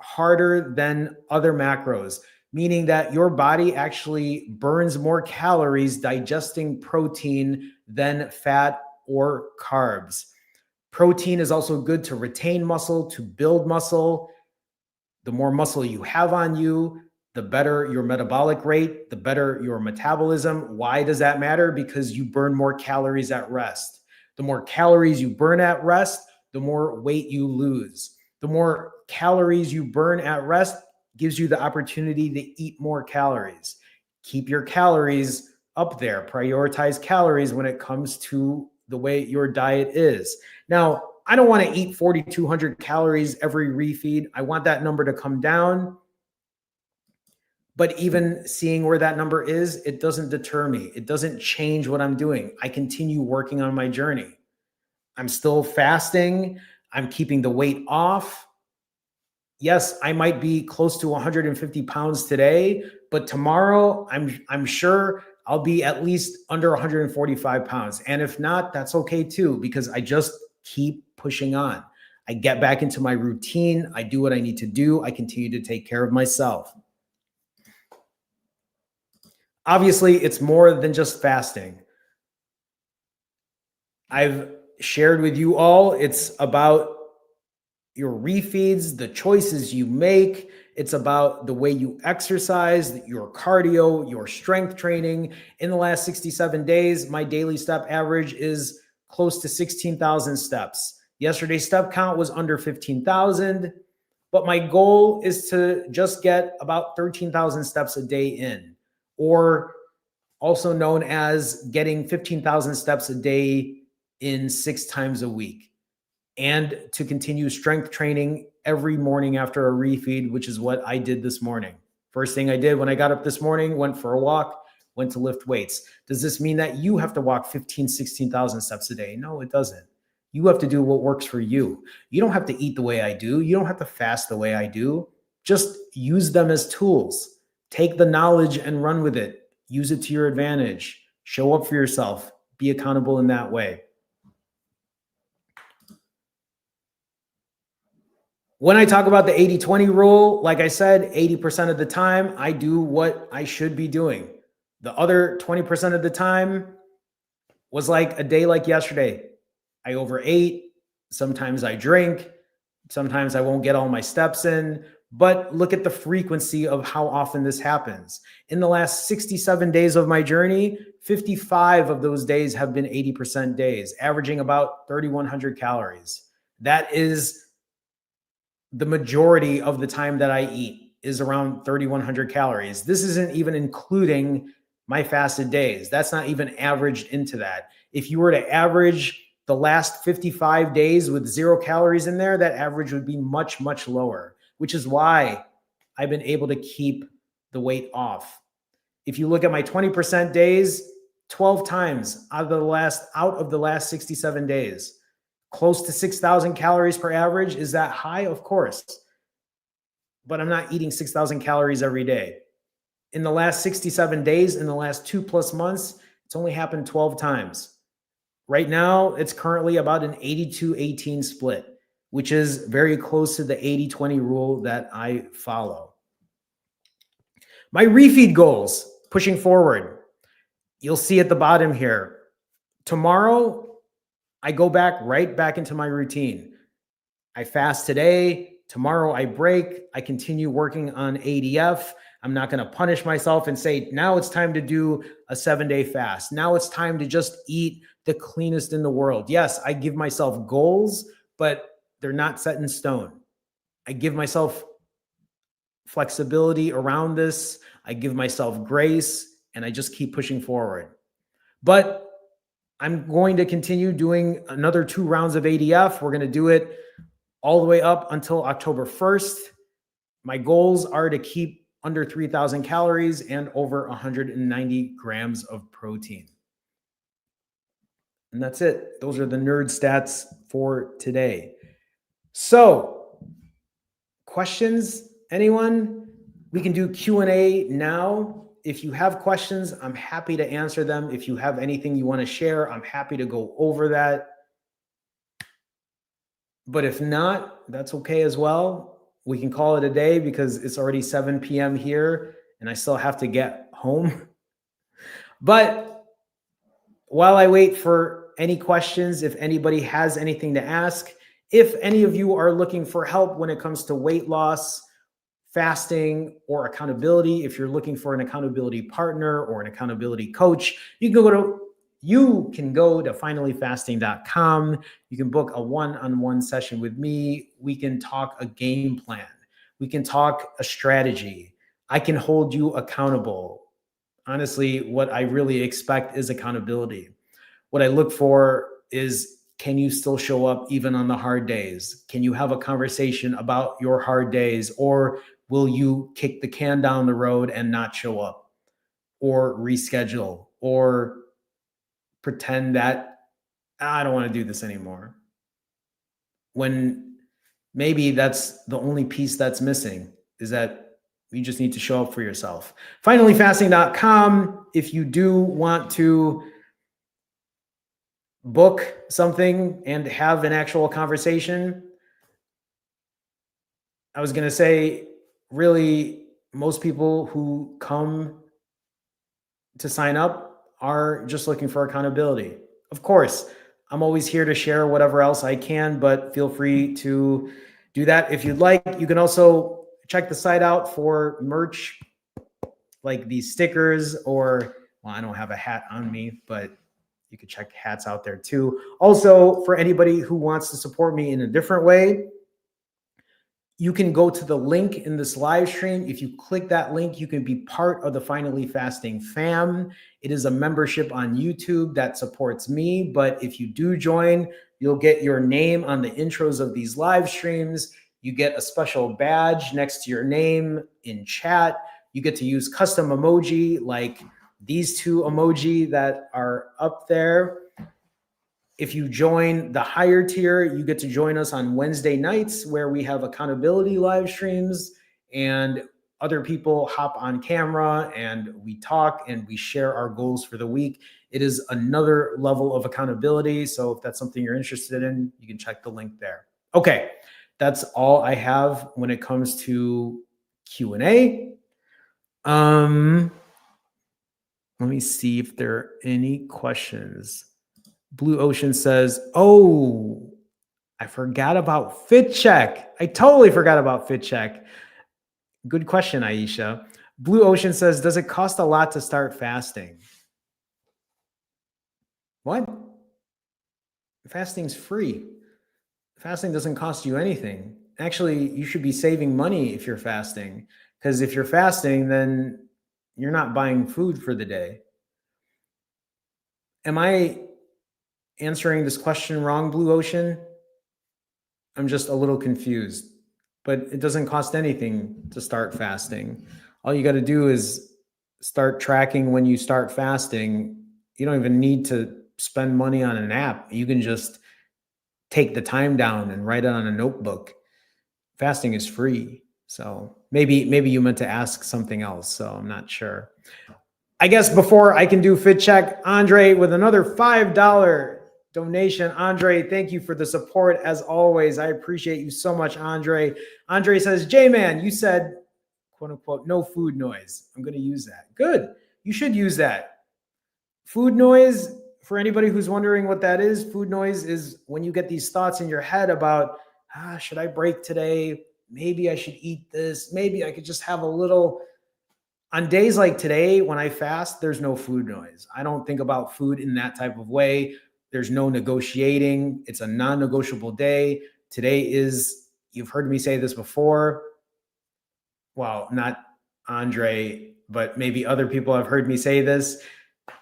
Speaker 1: harder than other macros, meaning that your body actually burns more calories digesting protein than fat or carbs. Protein is also good to retain muscle, to build muscle. The more muscle you have on you, the better your metabolic rate, the better your metabolism. Why does that matter? Because you burn more calories at rest. The more calories you burn at rest, the more weight you lose. The more calories you burn at rest gives you the opportunity to eat more calories. Keep your calories up there. Prioritize calories when it comes to the way your diet is. Now, I don't want to eat 4,200 calories every refeed. I want that number to come down. But even seeing where that number is, it doesn't deter me. It doesn't change what I'm doing. I continue working on my journey. I'm still fasting. I'm keeping the weight off. yes, I might be close to 150 pounds today, but tomorrow I'm sure I'll be at least under 145 pounds. And if not, that's okay too, because I just keep pushing on. I get back into my routine. I do what I need to do. I continue to take care of myself. Obviously, it's more than just fasting. I've shared with you all, it's about your refeeds, the choices you make. It's about the way you exercise, your cardio, your strength training. In the last 67 days, my daily step average is close to 16,000 steps. Yesterday's step count was under 15,000, but my goal is to just get about 13,000 steps a day in, or also known as getting 15,000 steps a day in 6 times a week, and to continue strength training every morning after a refeed, which is what I did this morning. First thing I did when I got up this morning, went for a walk, went to lift weights. Does this mean that you have to walk 15, 16,000 steps a day? No, it doesn't. You have to do what works for you. You don't have to eat the way I do. You don't have to fast the way I do. Just use them as tools. Take the knowledge and run with it. Use it to your advantage. Show up for yourself. Be accountable in that way. When I talk about the 80-20 rule, like I said, 80% of the time, I do what I should be doing. The other 20% of the time was like a day like yesterday. I overate. Sometimes I drink. Sometimes I won't get all my steps in. But look at the frequency of how often this happens. In the last 67 days of my journey, 55 of those days have been 80% days, averaging about 3,100 calories. That is the majority of the time that I eat, is around 3,100 calories. This isn't even including my fasted days. That's not even averaged into that. If you were to average the last 55 days with 0 calories in there, that average would be much, much lower, which is why I've been able to keep the weight off. If you look at my 20% days, 12 times out of the last 67 days. Close to 6,000 calories per average. Is that high? Of course. But I'm not eating 6,000 calories every day. In the last 67 days, in the last 2+ months, it's only happened 12 times. Right now, it's currently about an 82-18 split, which is very close to the 80-20 rule that I follow. My refeed goals, pushing forward. You'll see at the bottom here. Tomorrow, I go right back into my routine. I fast today. Tomorrow I break. I continue working on ADF. I'm not going to punish myself and say, now it's time to do a 7-day fast. Now it's time to just eat the cleanest in the world. Yes, I give myself goals, but they're not set in stone. I give myself flexibility around this. I give myself grace, and I just keep pushing forward. But I'm going to continue doing another 2 rounds of ADF. We're going to do it all the way up until October 1st. My goals are to keep under 3,000 calories and over 190 grams of protein. And that's it. Those are the nerd stats for today. So, questions, anyone? We can do Q&A now. If you have questions, I'm happy to answer them. If you have anything you want to share, I'm happy to go over that. But if not, that's okay as well. We can call it a day because it's already 7 p.m. here and I still have to get home. But while I wait for any questions, if anybody has anything to ask, if any of you are looking for help when it comes to weight loss, fasting, or accountability, if you're looking for an accountability partner or an accountability coach, you can go to finallyfasting.com. You can book a one-on-one session with me. We can talk a game plan. We can talk a strategy. I can hold you accountable. Honestly, what I really expect is accountability. What I look for is, can you still show up even on the hard days? Can you have a conversation about your hard days, or will you kick the can down the road and not show up, or reschedule, or pretend that I don't want to do this anymore? When Maybe that's the only piece that's missing, is that you just need to show up for yourself. Finallyfasting.com. If you do want to book something and have an actual conversation, I was going to say, really, most people who come to sign up are just looking for accountability. Of course, I'm always here to share whatever else I can, but feel free to do that if you'd like. You can also check the site out for merch like these stickers, or, well, I don't have a hat on me, but you can check hats out there too. Also, for anybody who wants to support me in a different way, you can go to the link in this live stream. If you click that link, you can be part of the Finally Fasting fam. It is a membership on YouTube that supports me. But if you do join, you'll get your name on the intros of these live streams. You get a special badge next to your name in chat. You get to use custom emoji like these two emoji that are up there. If you join the higher tier, you get to join us on Wednesday nights where we have accountability live streams and other people hop on camera and we talk and we share our goals for the week. It is another level of accountability. So if that's something you're interested in, you can check the link there. Okay, that's all I have when it comes to Q&A. Let me see if there are any questions. Blue Ocean says, oh, I forgot about Fit Check. I totally forgot about Fit Check. Good question, Aisha. Blue Ocean says, does it cost a lot to start fasting? What? Fasting's free. Fasting doesn't cost you anything. Actually, you should be saving money if you're fasting, because if you're fasting, then you're not buying food for the day. Am I answering this question wrong, Blue Ocean? I'm just a little confused, but it doesn't cost anything to start fasting. All you got to do is start tracking when you start fasting. You don't even need to spend money on an app. You can just take the time down and write it on a notebook. Fasting is free. So maybe you meant to ask something else. So I'm not sure. I guess before I can do Fit Check, Andre with another $5 donation. Andre, thank you for the support as always. I appreciate you so much, Andre. Andre says, J-Man, you said, quote unquote, no food noise. I'm going to use that. Good. You should use that. Food noise, for anybody who's wondering what that is, food noise is when you get these thoughts in your head about, should I break today? Maybe I should eat this. Maybe I could just have a little. On days like today, when I fast, there's no food noise. I don't think about food in that type of way. There's no negotiating. It's a non-negotiable day. Today is, you've heard me say this before. Well, not Andre, but maybe other people have heard me say this.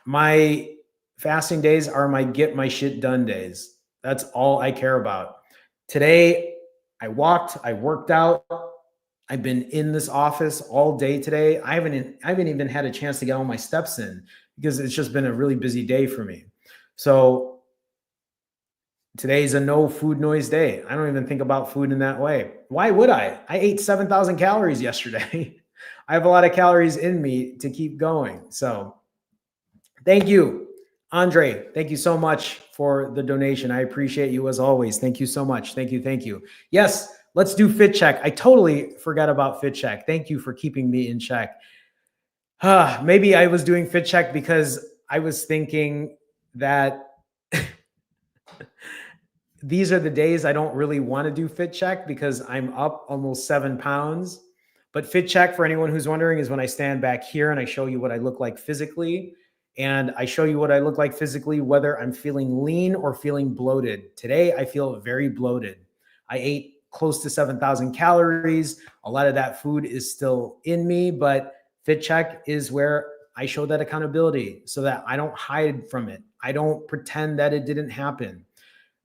Speaker 1: My fasting days are my get my shit done days. That's all I care about. Today, I walked, I worked out. I've been in this office all day today. I haven't even had a chance to get all my steps in because it's just been a really busy day for me. So today's a no food noise day. I don't even think about food in that way. Why would I? I ate 7,000 calories yesterday. I have a lot of calories in me to keep going. So thank you, Andre. Thank you so much for the donation. I appreciate you as always. Thank you so much. Thank you. Thank you. Yes. Let's do Fit Check. I totally forgot about Fit Check. Thank you for keeping me in check. Maybe I was doing Fit Check because I was thinking that these are the days I don't really want to do Fit Check because I'm up almost 7 pounds. But Fit Check, for anyone who's wondering, is when I stand back here and I show you what I look like physically. And I show you what I look like physically, whether I'm feeling lean or feeling bloated. Today, I feel very bloated. I ate close to 7,000 calories. A lot of that food is still in me, but Fit Check is where I show that accountability so that I don't hide from it. I don't pretend that it didn't happen.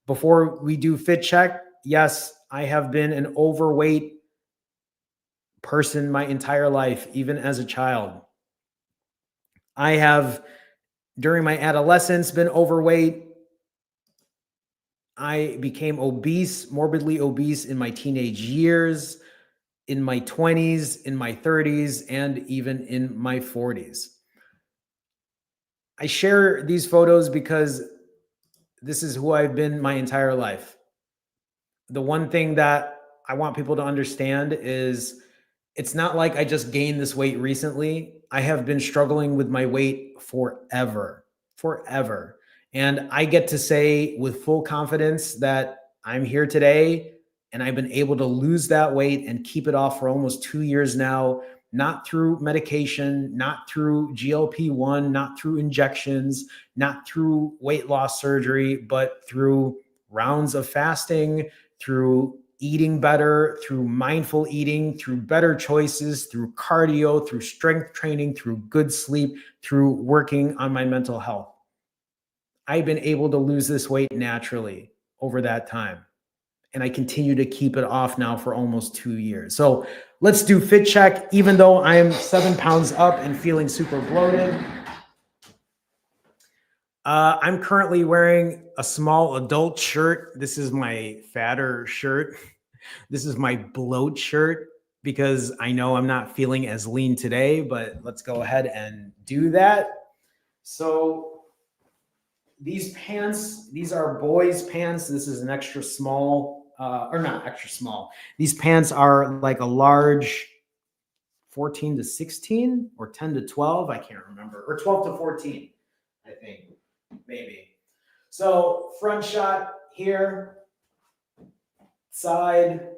Speaker 1: Before we do Fit Check, yes, I have been an overweight person my entire life, even as a child. I have, during my adolescence, been overweight. I became obese, morbidly obese in my teenage years, in my 20s, in my 30s, and even in my 40s. I share these photos because this is who I've been my entire life. The one thing that I want people to understand is it's not like I just gained this weight recently. I have been struggling with my weight forever, forever. And I get to say with full confidence that I'm here today and I've been able to lose that weight and keep it off for almost 2 years now, not through medication, not through GLP-1, not through injections, not through weight loss surgery, but through rounds of fasting, through eating better, through mindful eating, through better choices, through cardio, through strength training, through good sleep, through working on my mental health. I've been able to lose this weight naturally over that time. And I continue to keep it off now for almost 2 years. So let's do fit check. Even though I'm 7 pounds up and feeling super bloated, I'm currently wearing a small adult shirt. This is my fatter shirt. This is my bloat shirt because I know I'm not feeling as lean today, but let's go ahead and do that. So these pants, these are boys' pants. This is an extra small, or not extra small. These pants are like a large 14 to 16 or 10 to 12. I can't remember, or 12 to 14, I think, maybe. So front shot here, side.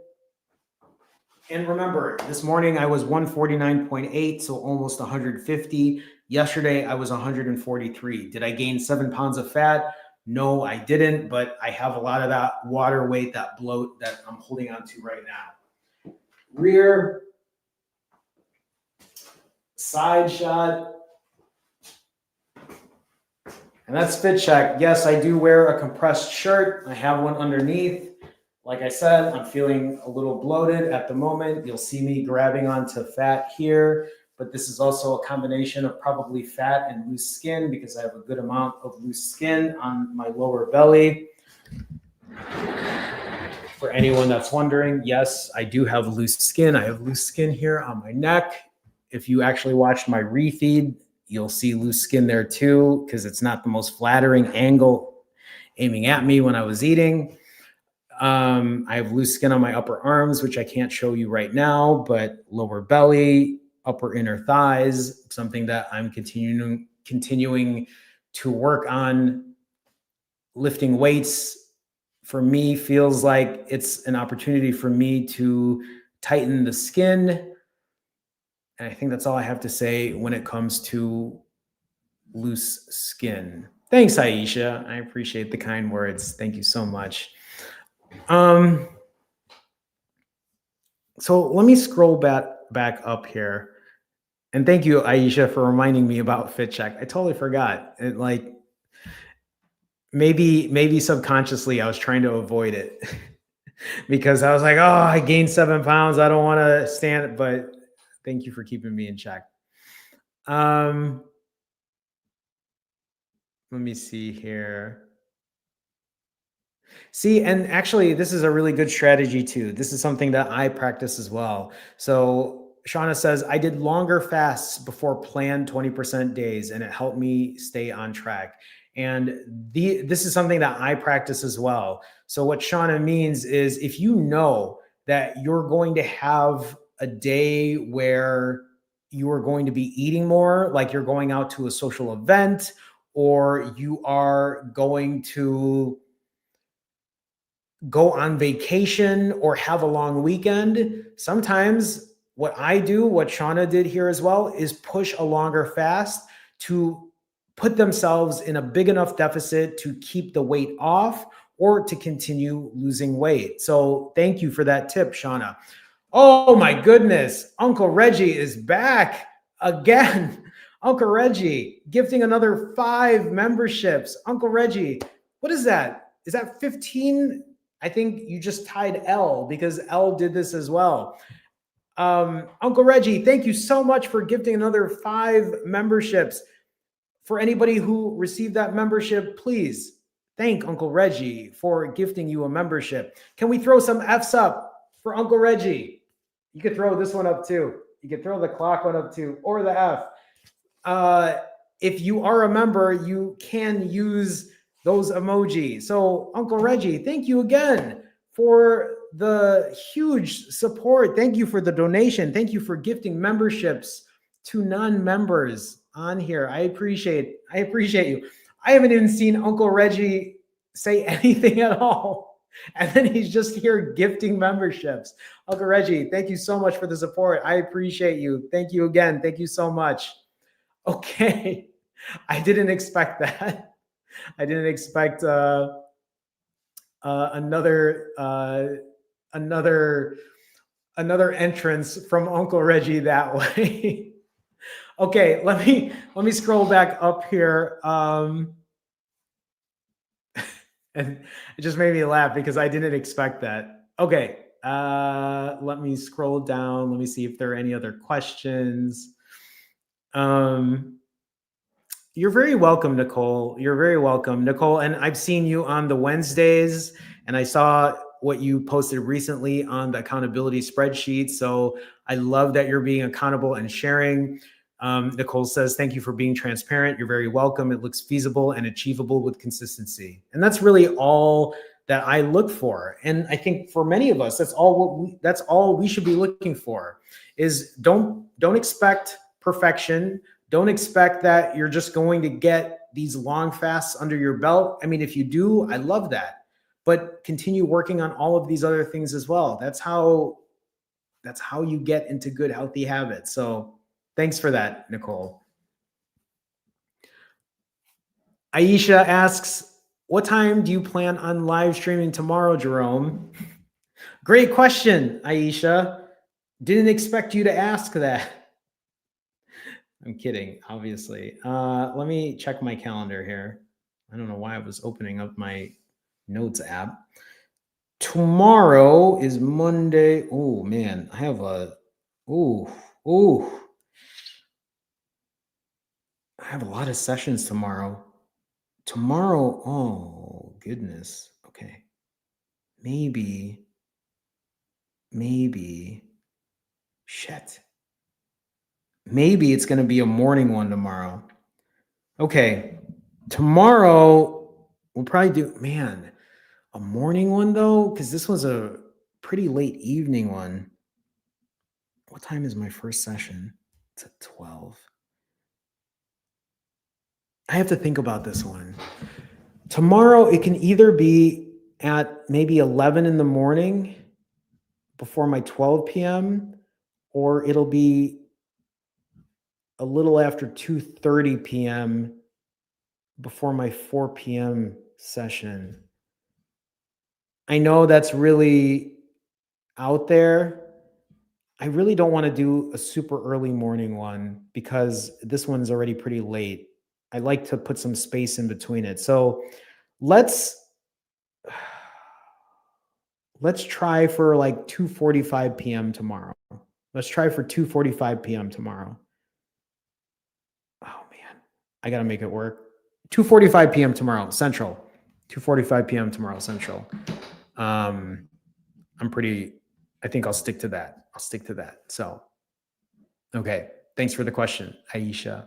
Speaker 1: And remember, this morning I was 149.8, so almost 150. Yesterday I was 143. Did I gain 7 pounds of fat? No, I didn't, but I have a lot of that water weight, that bloat that I'm holding on to right now. Rear, side shot. And that's fit check. Yes, I do wear a compressed shirt. I have one underneath. Like I said, I'm feeling a little bloated at the moment. You'll see me grabbing onto fat here, but this is also a combination of probably fat and loose skin because I have a good amount of loose skin on my lower belly. For anyone that's wondering, yes, I do have loose skin. I have loose skin here on my neck. If you actually watched my refeed, you'll see loose skin there too, because it's not the most flattering angle aiming at me when I was eating. I have loose skin on my upper arms, which I can't show you right now, but lower belly, upper inner thighs, something that I'm continuing to work on. Lifting weights for me feels like it's an opportunity for me to tighten the skin. And I think that's all I have to say when it comes to loose skin. Thanks, Aisha. I appreciate the kind words. Thank you so much. So let me scroll back up here. And thank you, Aisha, for reminding me about fit check. I totally forgot. It, like, maybe subconsciously I was trying to avoid it because I was like, oh, I gained 7 pounds. I don't want to stand, but thank you for keeping me in check. Let me see here. See, and actually, this is a really good strategy too. This is something that I practice as well. So Shauna says, I did longer fasts before planned 20% days, and it helped me stay on track. And this is something that I practice as well. So what Shauna means is if you know that you're going to have a day where you are going to be eating more, like you're going out to a social event, or you are going to go on vacation or have a long weekend, sometimes what I do, what Shauna did here as well, is push a longer fast to put themselves in a big enough deficit to keep the weight off or to continue losing weight. So thank you for that tip, Shauna. Oh my goodness, Uncle Reggie is back again. Uncle Reggie gifting another 5 memberships. Uncle Reggie, what is that? Is that 15? I think you just tied L because L did this as well. Uncle Reggie, thank you so much for gifting another 5 memberships. For anybody who received that membership, please, thank Uncle Reggie for gifting you a membership. Can we throw some F's up for Uncle Reggie? You could throw this one up too. You could throw the clock one up too, or the F. If you are a member, you can use those emojis. So Uncle Reggie, thank you again for the huge support. Thank you for the donation. Thank you for gifting memberships to non-members on here. I appreciate you. I haven't even seen Uncle Reggie say anything at all. And then he's just here gifting memberships. Uncle Reggie, thank you so much for the support. I appreciate you. Thank you again. Thank you so much. Okay. I didn't expect that. I didn't expect another entrance from Uncle Reggie that way. Okay, let me scroll back up here. And it just made me laugh because I didn't expect that. Okay, let me scroll down. Let me see if there are any other questions. You're very welcome, Nicole. You're very welcome, Nicole. And I've seen you on the Wednesdays, and I saw what you posted recently on the accountability spreadsheet. So I love that you're being accountable and sharing. Nicole says, thank you for being transparent. You're very welcome. It looks feasible and achievable with consistency. And that's really all that I look for. And I think for many of us, that's all we should be looking for is don't expect perfection. Don't expect that you're just going to get these long fasts under your belt. I mean, if you do, I love that, but continue working on all of these other things as well. That's how you get into good, healthy habits. So thanks for that, Nicole. Aisha asks, what time do you plan on live streaming tomorrow, Jerome? Great question, Aisha. Didn't expect you to ask that. I'm kidding, obviously. Let me check my calendar here. I don't know why I was opening up my notes app. Tomorrow is Monday. Oh man, I have I have a lot of sessions tomorrow. Oh goodness. Okay. Maybe. Shit. Maybe it's going to be a morning one tomorrow. Okay. Tomorrow we'll probably do, a morning one though, because this was a pretty late evening one. What time is my first session? It's at 12. I have to think about this one. Tomorrow, it can either be at maybe 11 in the morning before my 12 p.m., or it'll be a little after 2:30 p.m. before my 4 p.m. session. I know that's really out there. I really don't want to do a super early morning one because this one's already pretty late. I like to put some space in between it. So let's try for like 2:45 p.m. tomorrow. Let's try for 2:45 p.m. tomorrow. Oh man, I got to make it work. 2:45 p.m. tomorrow, Central. 2:45 p.m. tomorrow, Central. I think I'll stick to that. So, okay. Thanks for the question, Aisha.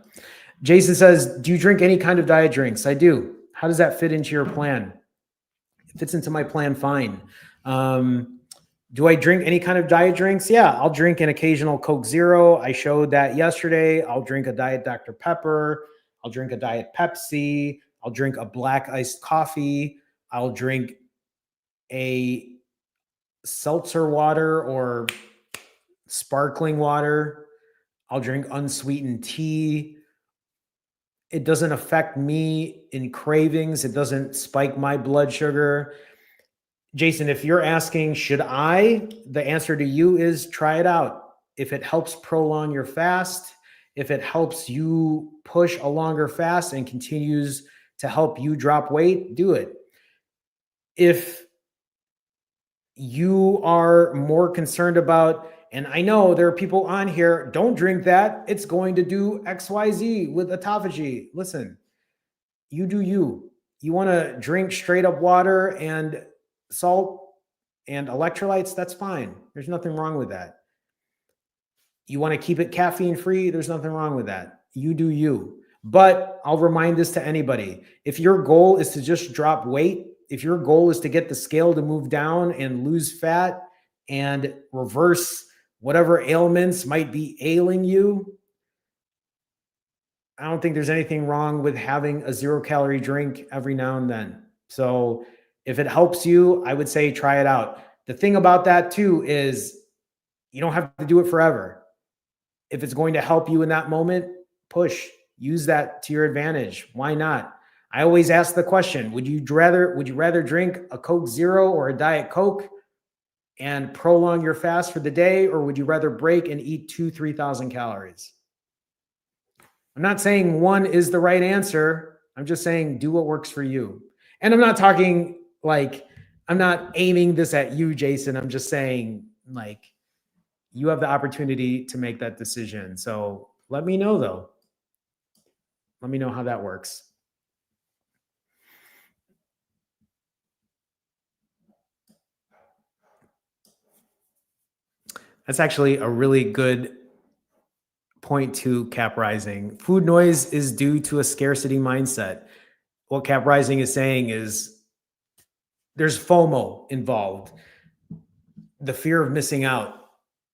Speaker 1: Jason says, do you drink any kind of diet drinks? I do. How does that fit into your plan? It fits into my plan fine. Do I drink any kind of diet drinks? Yeah, I'll drink an occasional Coke Zero. I showed that yesterday. I'll drink a Diet Dr. Pepper. I'll drink a Diet Pepsi. I'll drink a black iced coffee. I'll drink a seltzer water or sparkling water. I'll drink unsweetened tea. It doesn't affect me in cravings. It doesn't spike my blood sugar. Jason, if you're asking, should I? The answer to you is try it out. If it helps prolong your fast, if it helps you push a longer fast and continues to help you drop weight, do it. If you are more concerned about, and I know there are people on here, don't drink that. It's going to do XYZ with autophagy. Listen, you do you. You want to drink straight up water and salt and electrolytes, that's fine. There's nothing wrong with that. You want to keep it caffeine free, there's nothing wrong with that. You do you. But I'll remind this to anybody. If your goal is to just drop weight, if your goal is to get the scale to move down and lose fat and reverse whatever ailments might be ailing you, I don't think there's anything wrong with having a 0-calorie drink every now and then. So if it helps you, I would say try it out. The thing about that too is you don't have to do it forever. If it's going to help you in that moment, push, use that to your advantage. Why not? I always ask the question, would you rather drink a Coke Zero or a Diet Coke and prolong your fast for the day, or would you rather break and eat 3,000 calories? I'm not saying one is the right answer. I'm just saying do what works for you. And I'm not talking like, I'm not aiming this at you, Jason. I'm just saying like, you have the opportunity to make that decision. So let me know though. Let me know how that works. That's actually a really good point to Cap Rising. Food noise is due to a scarcity mindset. What Cap Rising is saying is there's FOMO involved, the fear of missing out.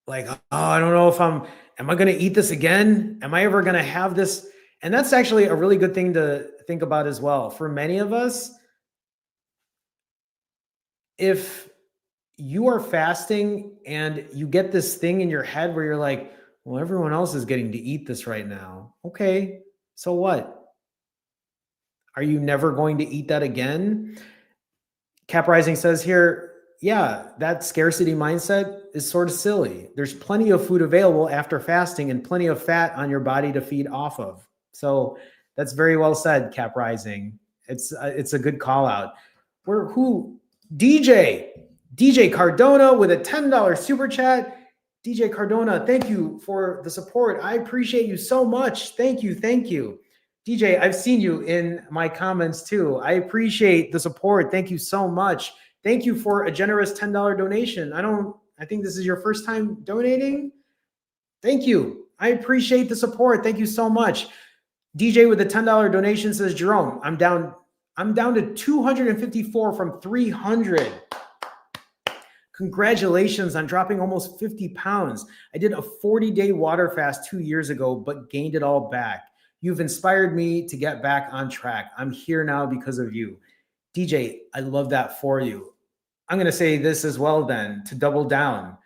Speaker 1: Like, oh, I don't know if am I going to eat this again? Am I ever going to have this? And that's actually a really good thing to think about as well. For many of us, if you are fasting and you get this thing in your head where you're like, well, everyone else is getting to eat this right now. Okay, so what? Are you never going to eat that again? Cap Rising says here, yeah, that scarcity mindset is sort of silly. There's plenty of food available after fasting and plenty of fat on your body to feed off of. So that's very well said, Cap Rising. It's a good call out. DJ Cardona with a $10 super chat. DJ Cardona, thank you for the support. I appreciate you so much. Thank you. DJ, I've seen you in my comments too. I appreciate the support. Thank you so much. Thank you for a generous $10 donation. I think this is your first time donating. Thank you. I appreciate the support. Thank you so much. DJ with a $10 donation says, Jerome, I'm down to 254 from 300. Congratulations on dropping almost 50 pounds. I did a 40-day water fast 2 years ago, but gained it all back. You've inspired me to get back on track. I'm here now because of you. DJ, I love that for you. I'm going to say this as well then, to double down.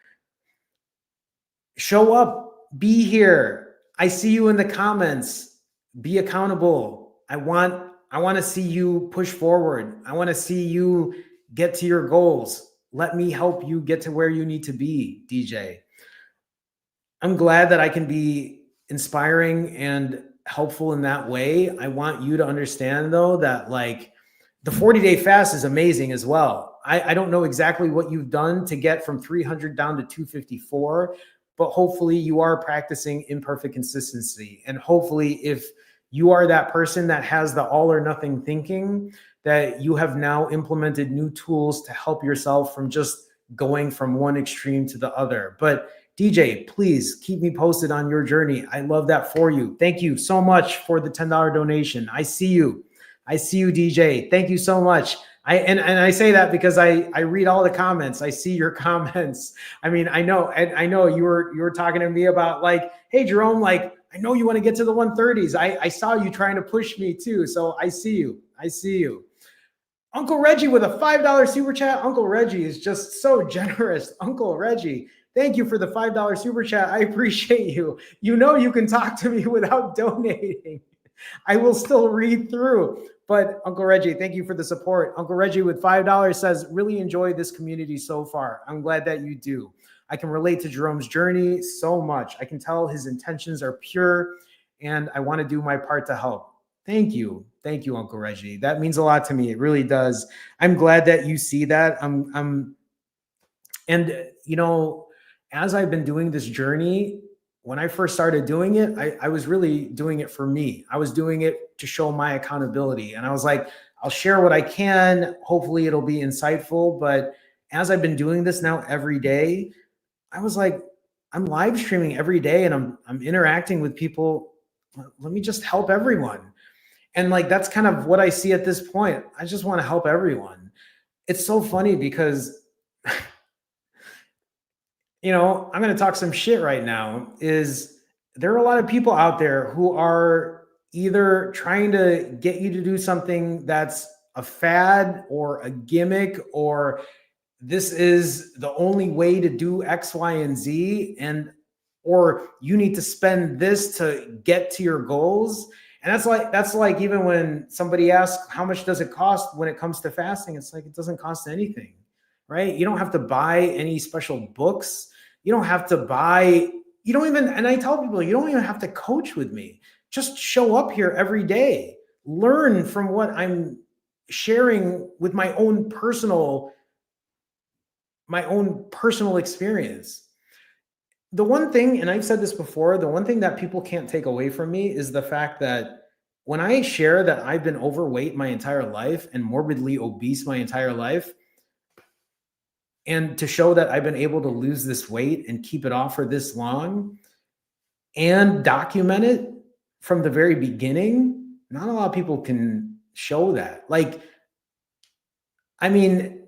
Speaker 1: Show up, be here. I see you in the comments. Be accountable. I want to see you push forward. I want to see you get to your goals. Let me help you get to where you need to be, DJ. I'm glad that I can be inspiring and helpful in that way. I want you to understand though, that like the 40-day fast is amazing as well. I don't know exactly what you've done to get from 300 down to 254, but hopefully you are practicing imperfect consistency. And hopefully if you are that person that has the all or nothing thinking, that you have now implemented new tools to help yourself from just going from one extreme to the other. But DJ, please keep me posted on your journey. I love that for you. Thank you so much for the $10 donation. I see you, DJ. Thank you so much. I say that because I read all the comments. I see your comments. I mean, I know you were talking to me about like, hey, Jerome, like, I know you want to get to the 130s. I saw you trying to push me too. So I see you. Uncle Reggie with a $5 super chat. Uncle Reggie is just so generous. Uncle Reggie, thank you for the $5 super chat. I appreciate you. You know you can talk to me without donating. I will still read through. But Uncle Reggie, thank you for the support. Uncle Reggie with $5 says, really enjoy this community so far. I'm glad that you do. I can relate to Jerome's journey so much. I can tell his intentions are pure, and I want to do my part to help. Thank you, Uncle Reggie. That means a lot to me. It really does. I'm glad that you see that. And you know, as I've been doing this journey, when I first started doing it, I was really doing it for me. I was doing it to show my accountability. And I was like, I'll share what I can. Hopefully it'll be insightful. But as I've been doing this now every day, I was like, I'm live streaming every day and I'm interacting with people. Let me just help everyone. And like that's kind of what I see at this point. I just want to help everyone. It's so funny because I'm going to talk some shit right now. Is there are a lot of people out there who are either trying to get you to do something that's a fad or a gimmick, or this is the only way to do X, Y, and Z, or you need to spend this to get to your goals. And that's like even when somebody asks how much does it cost when it comes to fasting, it's like it doesn't cost anything, right? You don't have to buy any special books. You don't have to buy, you don't even, and I tell people, you don't even have to coach with me. Just show up here every day, learn from what I'm sharing with my own personal experience. The one thing, and I've said this before, the one thing that people can't take away from me is the fact that when I share that I've been overweight my entire life and morbidly obese my entire life, and to show that I've been able to lose this weight and keep it off for this long and document it from the very beginning, not a lot of people can show that. Like, I mean,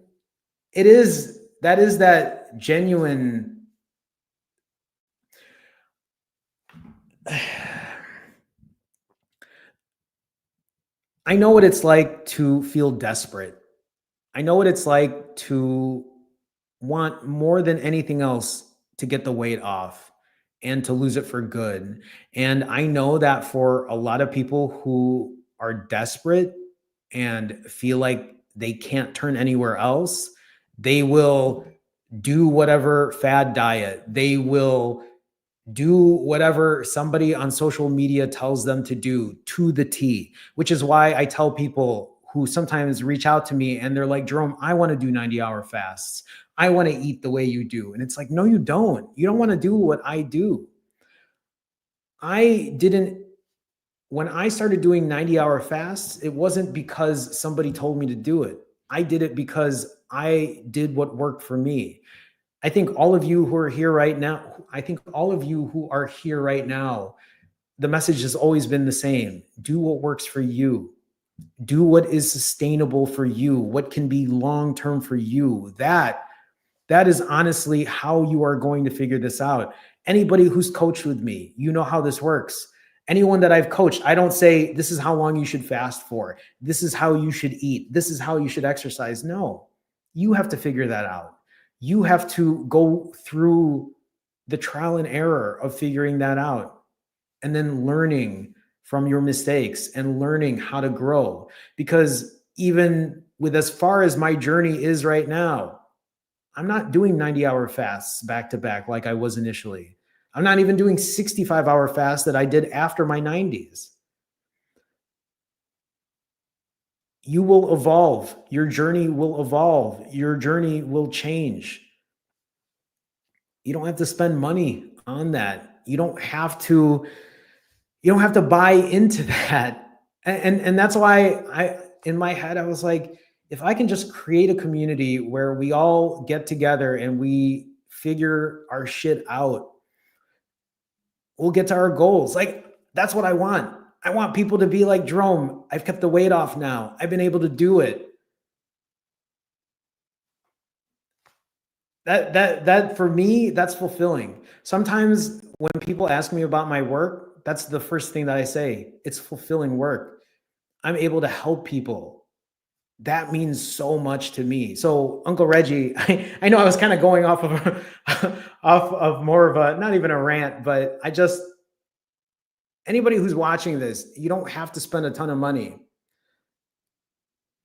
Speaker 1: that is that genuine. I know what it's like to feel desperate. I know what it's like to want more than anything else to get the weight off and to lose it for good. And I know that for a lot of people who are desperate and feel like they can't turn anywhere else, they will do whatever fad diet. They will do whatever somebody on social media tells them to do to the T, which is why I tell people who sometimes reach out to me and they're like, Jerome, I want to do 90-hour fasts. I want to eat the way you do. And it's like, no, you don't. You don't want to do what I do. When I started doing 90-hour fasts, it wasn't because somebody told me to do it. I did it because I did what worked for me. I think all of you who are here right now, the message has always been the same. Do what works for you. Do what is sustainable for you, what can be long-term for you. That is honestly how you are going to figure this out. Anybody who's coached with me, you know how this works. Anyone that I've coached, I don't say, this is how long you should fast for. This is how you should eat. This is how you should exercise. No, you have to figure that out. You have to go through the trial and error of figuring that out and then learning from your mistakes and learning how to grow. Because even with as far as my journey is right now, I'm not doing 90-hour fasts back to back like I was initially. I'm not even doing 65-hour fasts that I did after my 90s. You will evolve. Your journey will evolve. Your journey will change. You don't have to spend money on that. You don't have to buy into that. And that's why in my head, I was like, if I can just create a community where we all get together and we figure our shit out, we'll get to our goals. Like, that's what I want. I want people to be like, Jerome, I've kept the weight off now. I've been able to do it. That for me, that's fulfilling. Sometimes when people ask me about my work, that's the first thing that I say. It's fulfilling work. I'm able to help people. That means so much to me. So Uncle Reggie, I know I was kind of going off of more of a, not even a rant, but anybody who's watching this, you don't have to spend a ton of money.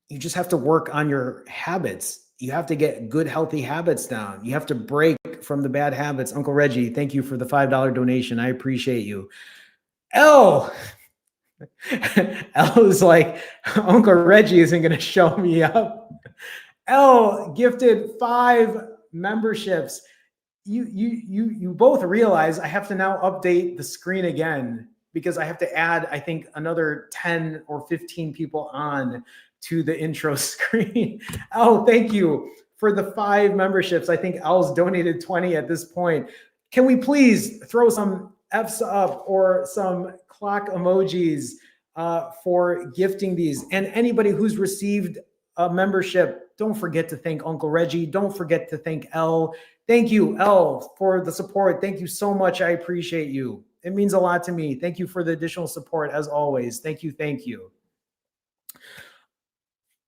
Speaker 1: You just have to work on your habits. You have to get good, healthy habits down. You have to break from the bad habits. Uncle Reggie, thank you for the $5 donation. I appreciate you. L is like, Uncle Reggie isn't going to show me up. L gifted 5 memberships. You both realize I have to now update the screen again because I have to add, I think, another 10 or 15 people on to the intro screen. Oh, thank you for the 5 memberships. I think Al's donated 20 at this point. Can we please throw some F's up or some clock emojis for gifting these? And anybody who's received a membership, don't forget to thank Uncle Reggie. Don't forget to thank Elle. Thank you, Elle, for the support. Thank you so much. I appreciate you. It means a lot to me. Thank you for the additional support as always. Thank you. Thank you.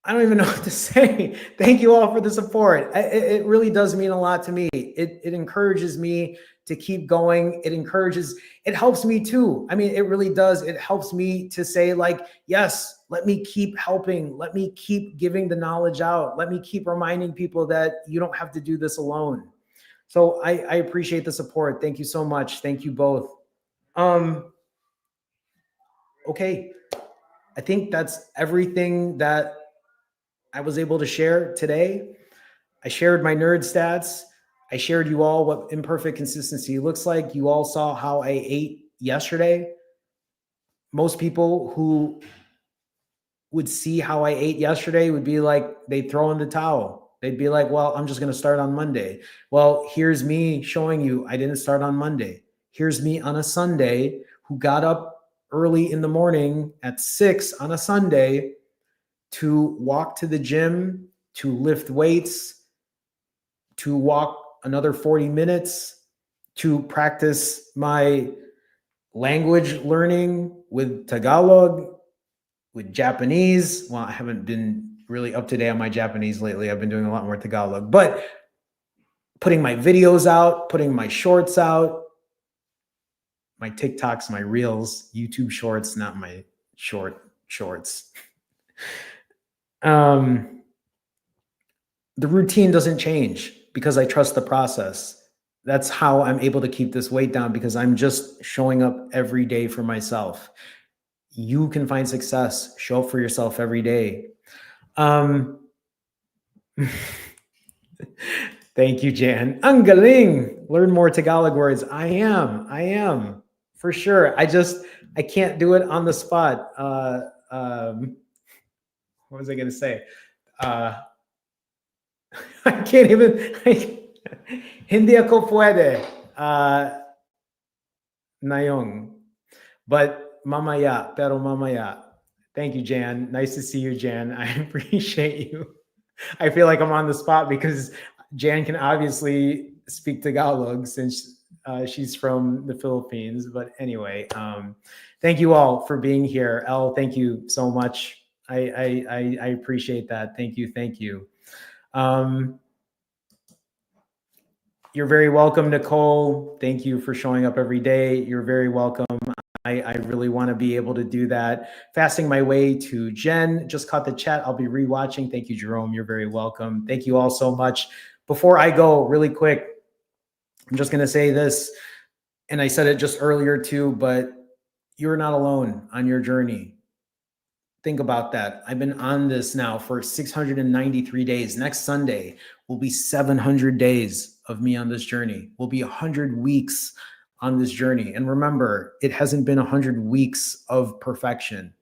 Speaker 1: I don't even know what to say. Thank you all for the support. It really does mean a lot to me. It encourages me to keep going. It helps me too. I mean, it really does. It helps me to say like, yes, let me keep helping. Let me keep giving the knowledge out. Let me keep reminding people that you don't have to do this alone. So I appreciate the support. Thank you so much. Thank you both. Okay. I think that's everything that I was able to share today. I shared my nerd stats. I shared you all what imperfect consistency looks like. You all saw how I ate yesterday. Most people who would see how I ate yesterday would be like, they'd throw in the towel. They'd be like, well, I'm just going to start on Monday. Well, here's me showing you I didn't start on Monday. Here's me on a Sunday who got up early in the morning at 6 on a Sunday to walk to the gym, to lift weights, to walk another 40 minutes, to practice my language learning with Tagalog, with Japanese. Well, I haven't been really up to date on my Japanese lately. I've been doing a lot more Tagalog, but putting my videos out, putting my shorts out, my TikToks, my Reels, YouTube shorts, not my shorts. The routine doesn't change because I trust the process. That's how I'm able to keep this weight down, because I'm just showing up every day for myself. You can find success. Show up for yourself every day. Thank you, Jan. Ang galing. Learn more Tagalog words. I am for sure. I can't do it on the spot. What was I going to say? I can't even. Hindi ako pwede. Ngayong. But mamaya, pero mamaya. Thank you, Jan. Nice to see you, Jan. I appreciate you. I feel like I'm on the spot because Jan can obviously speak Tagalog since she's from the Philippines. But anyway, thank you all for being here. Elle, thank you so much. I appreciate that. Thank you. Thank you. You're very welcome, Nicole. Thank you for showing up every day. You're very welcome. I really want to be able to do that. Fasting my way to Jen. Just caught the chat. I'll be rewatching. Thank you, Jerome. You're very welcome. Thank you all so much. Before I go, really quick, I'm just going to say this, and I said it just earlier too, but you're not alone on your journey. Think about that. I've been on this now for 693 days. Next Sunday will be 700 days of me on this journey. Will be 100 weeks on this journey. And remember, it hasn't been 100 weeks of perfection,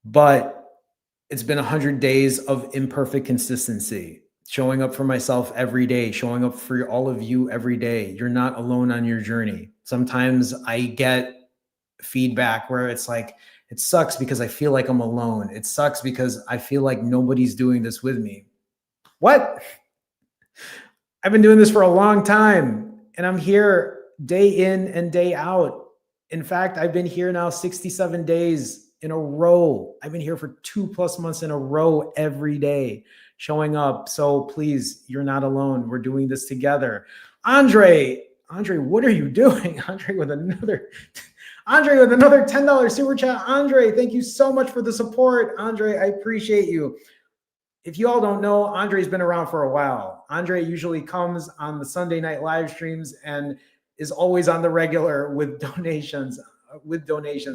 Speaker 1: but it's been 100 days of imperfect consistency, showing up for myself every day, showing up for all of you every day. You're not alone on your journey. Sometimes I get feedback where it's like, it sucks because I feel like I'm alone. It sucks because I feel like nobody's doing this with me. What? I've been doing this for a long time, and I'm here day in and day out. In fact, I've been here now 67 days in a row. I've been here for 2+ months in a row every day, showing up. So please, you're not alone. We're doing this together. Andre, what are you doing? Andre with another $10 super chat. Andre, thank you so much for the support. Andre, I appreciate you. If you all don't know, Andre's been around for a while. Andre usually comes on the Sunday night live streams and is always on the regular with donations.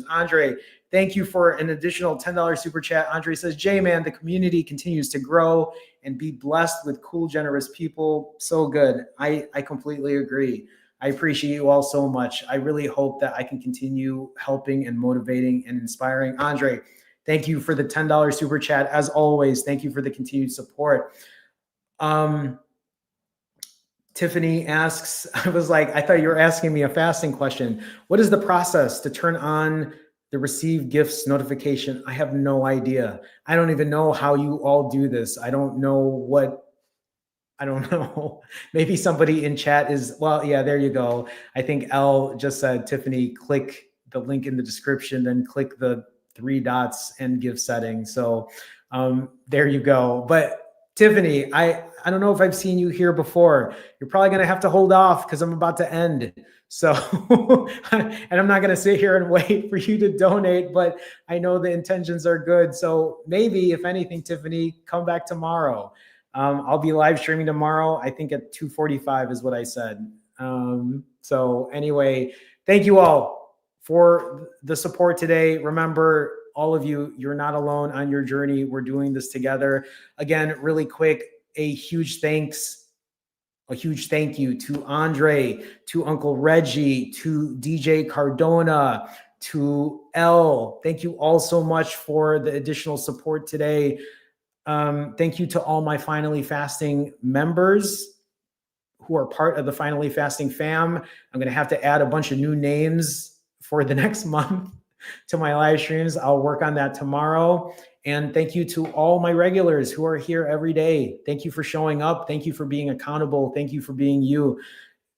Speaker 1: Andre, thank you for an additional $10 super chat. Andre says, J-Man, the community continues to grow and be blessed with cool, generous people. So good. I completely agree. I appreciate you all so much. I really hope that I can continue helping and motivating and inspiring. Andre, Thank you for the $10 super chat. As always, thank you for the continued support. Tiffany asks, I was like, I thought you were asking me a fasting question. What is the process to turn on the receive gifts notification? I have no idea. I don't even know how you all do this. I don't know. Maybe somebody in chat is, well, yeah, there you go. I think L just said, Tiffany, click the link in the description, then click the 3 dots and give settings. So there you go. But Tiffany, I don't know if I've seen you here before. You're probably going to have to hold off because I'm about to end. So, and I'm not going to sit here and wait for you to donate, but I know the intentions are good. So maybe, if anything, Tiffany, come back tomorrow. I'll be live streaming tomorrow. I think at 2:45 is what I said. So anyway, thank you all for the support today. Remember, all of you, you're not alone on your journey. We're doing this together. Again, really quick, a huge thank you to Andre, to Uncle Reggie, to DJ Cardona, to L. Thank you all so much for the additional support today. Thank you to all my Finally Fasting members who are part of the Finally Fasting fam. I'm going to have to add a bunch of new names for the next month to my live streams. I'll work on that tomorrow. And thank you to all my regulars who are here every day. Thank you for showing up. Thank you for being accountable. Thank you for being you.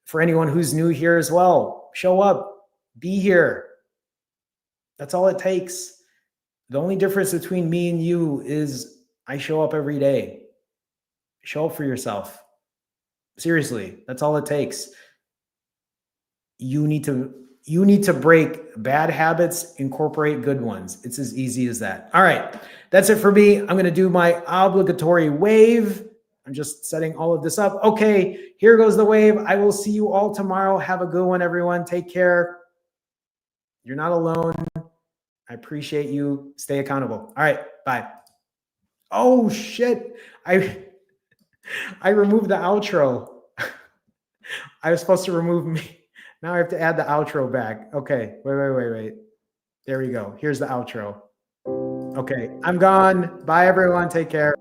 Speaker 1: For anyone who's new here as well, show up, be here. That's all it takes. The only difference between me and you is I show up every day. Show up for yourself. Seriously, that's all it takes. You need to break bad habits, incorporate good ones. It's as easy as that. All right, that's it for me. I'm going to do my obligatory wave. I'm just setting all of this up. Okay, here goes the wave. I will see you all tomorrow. Have a good one, everyone. Take care. You're not alone. I appreciate you. Stay accountable. All right, bye. Oh shit. I removed the outro. I was supposed to remove me. Now I have to add the outro back. Okay, wait. There we go. Here's the outro. Okay, I'm gone. Bye everyone. Take care.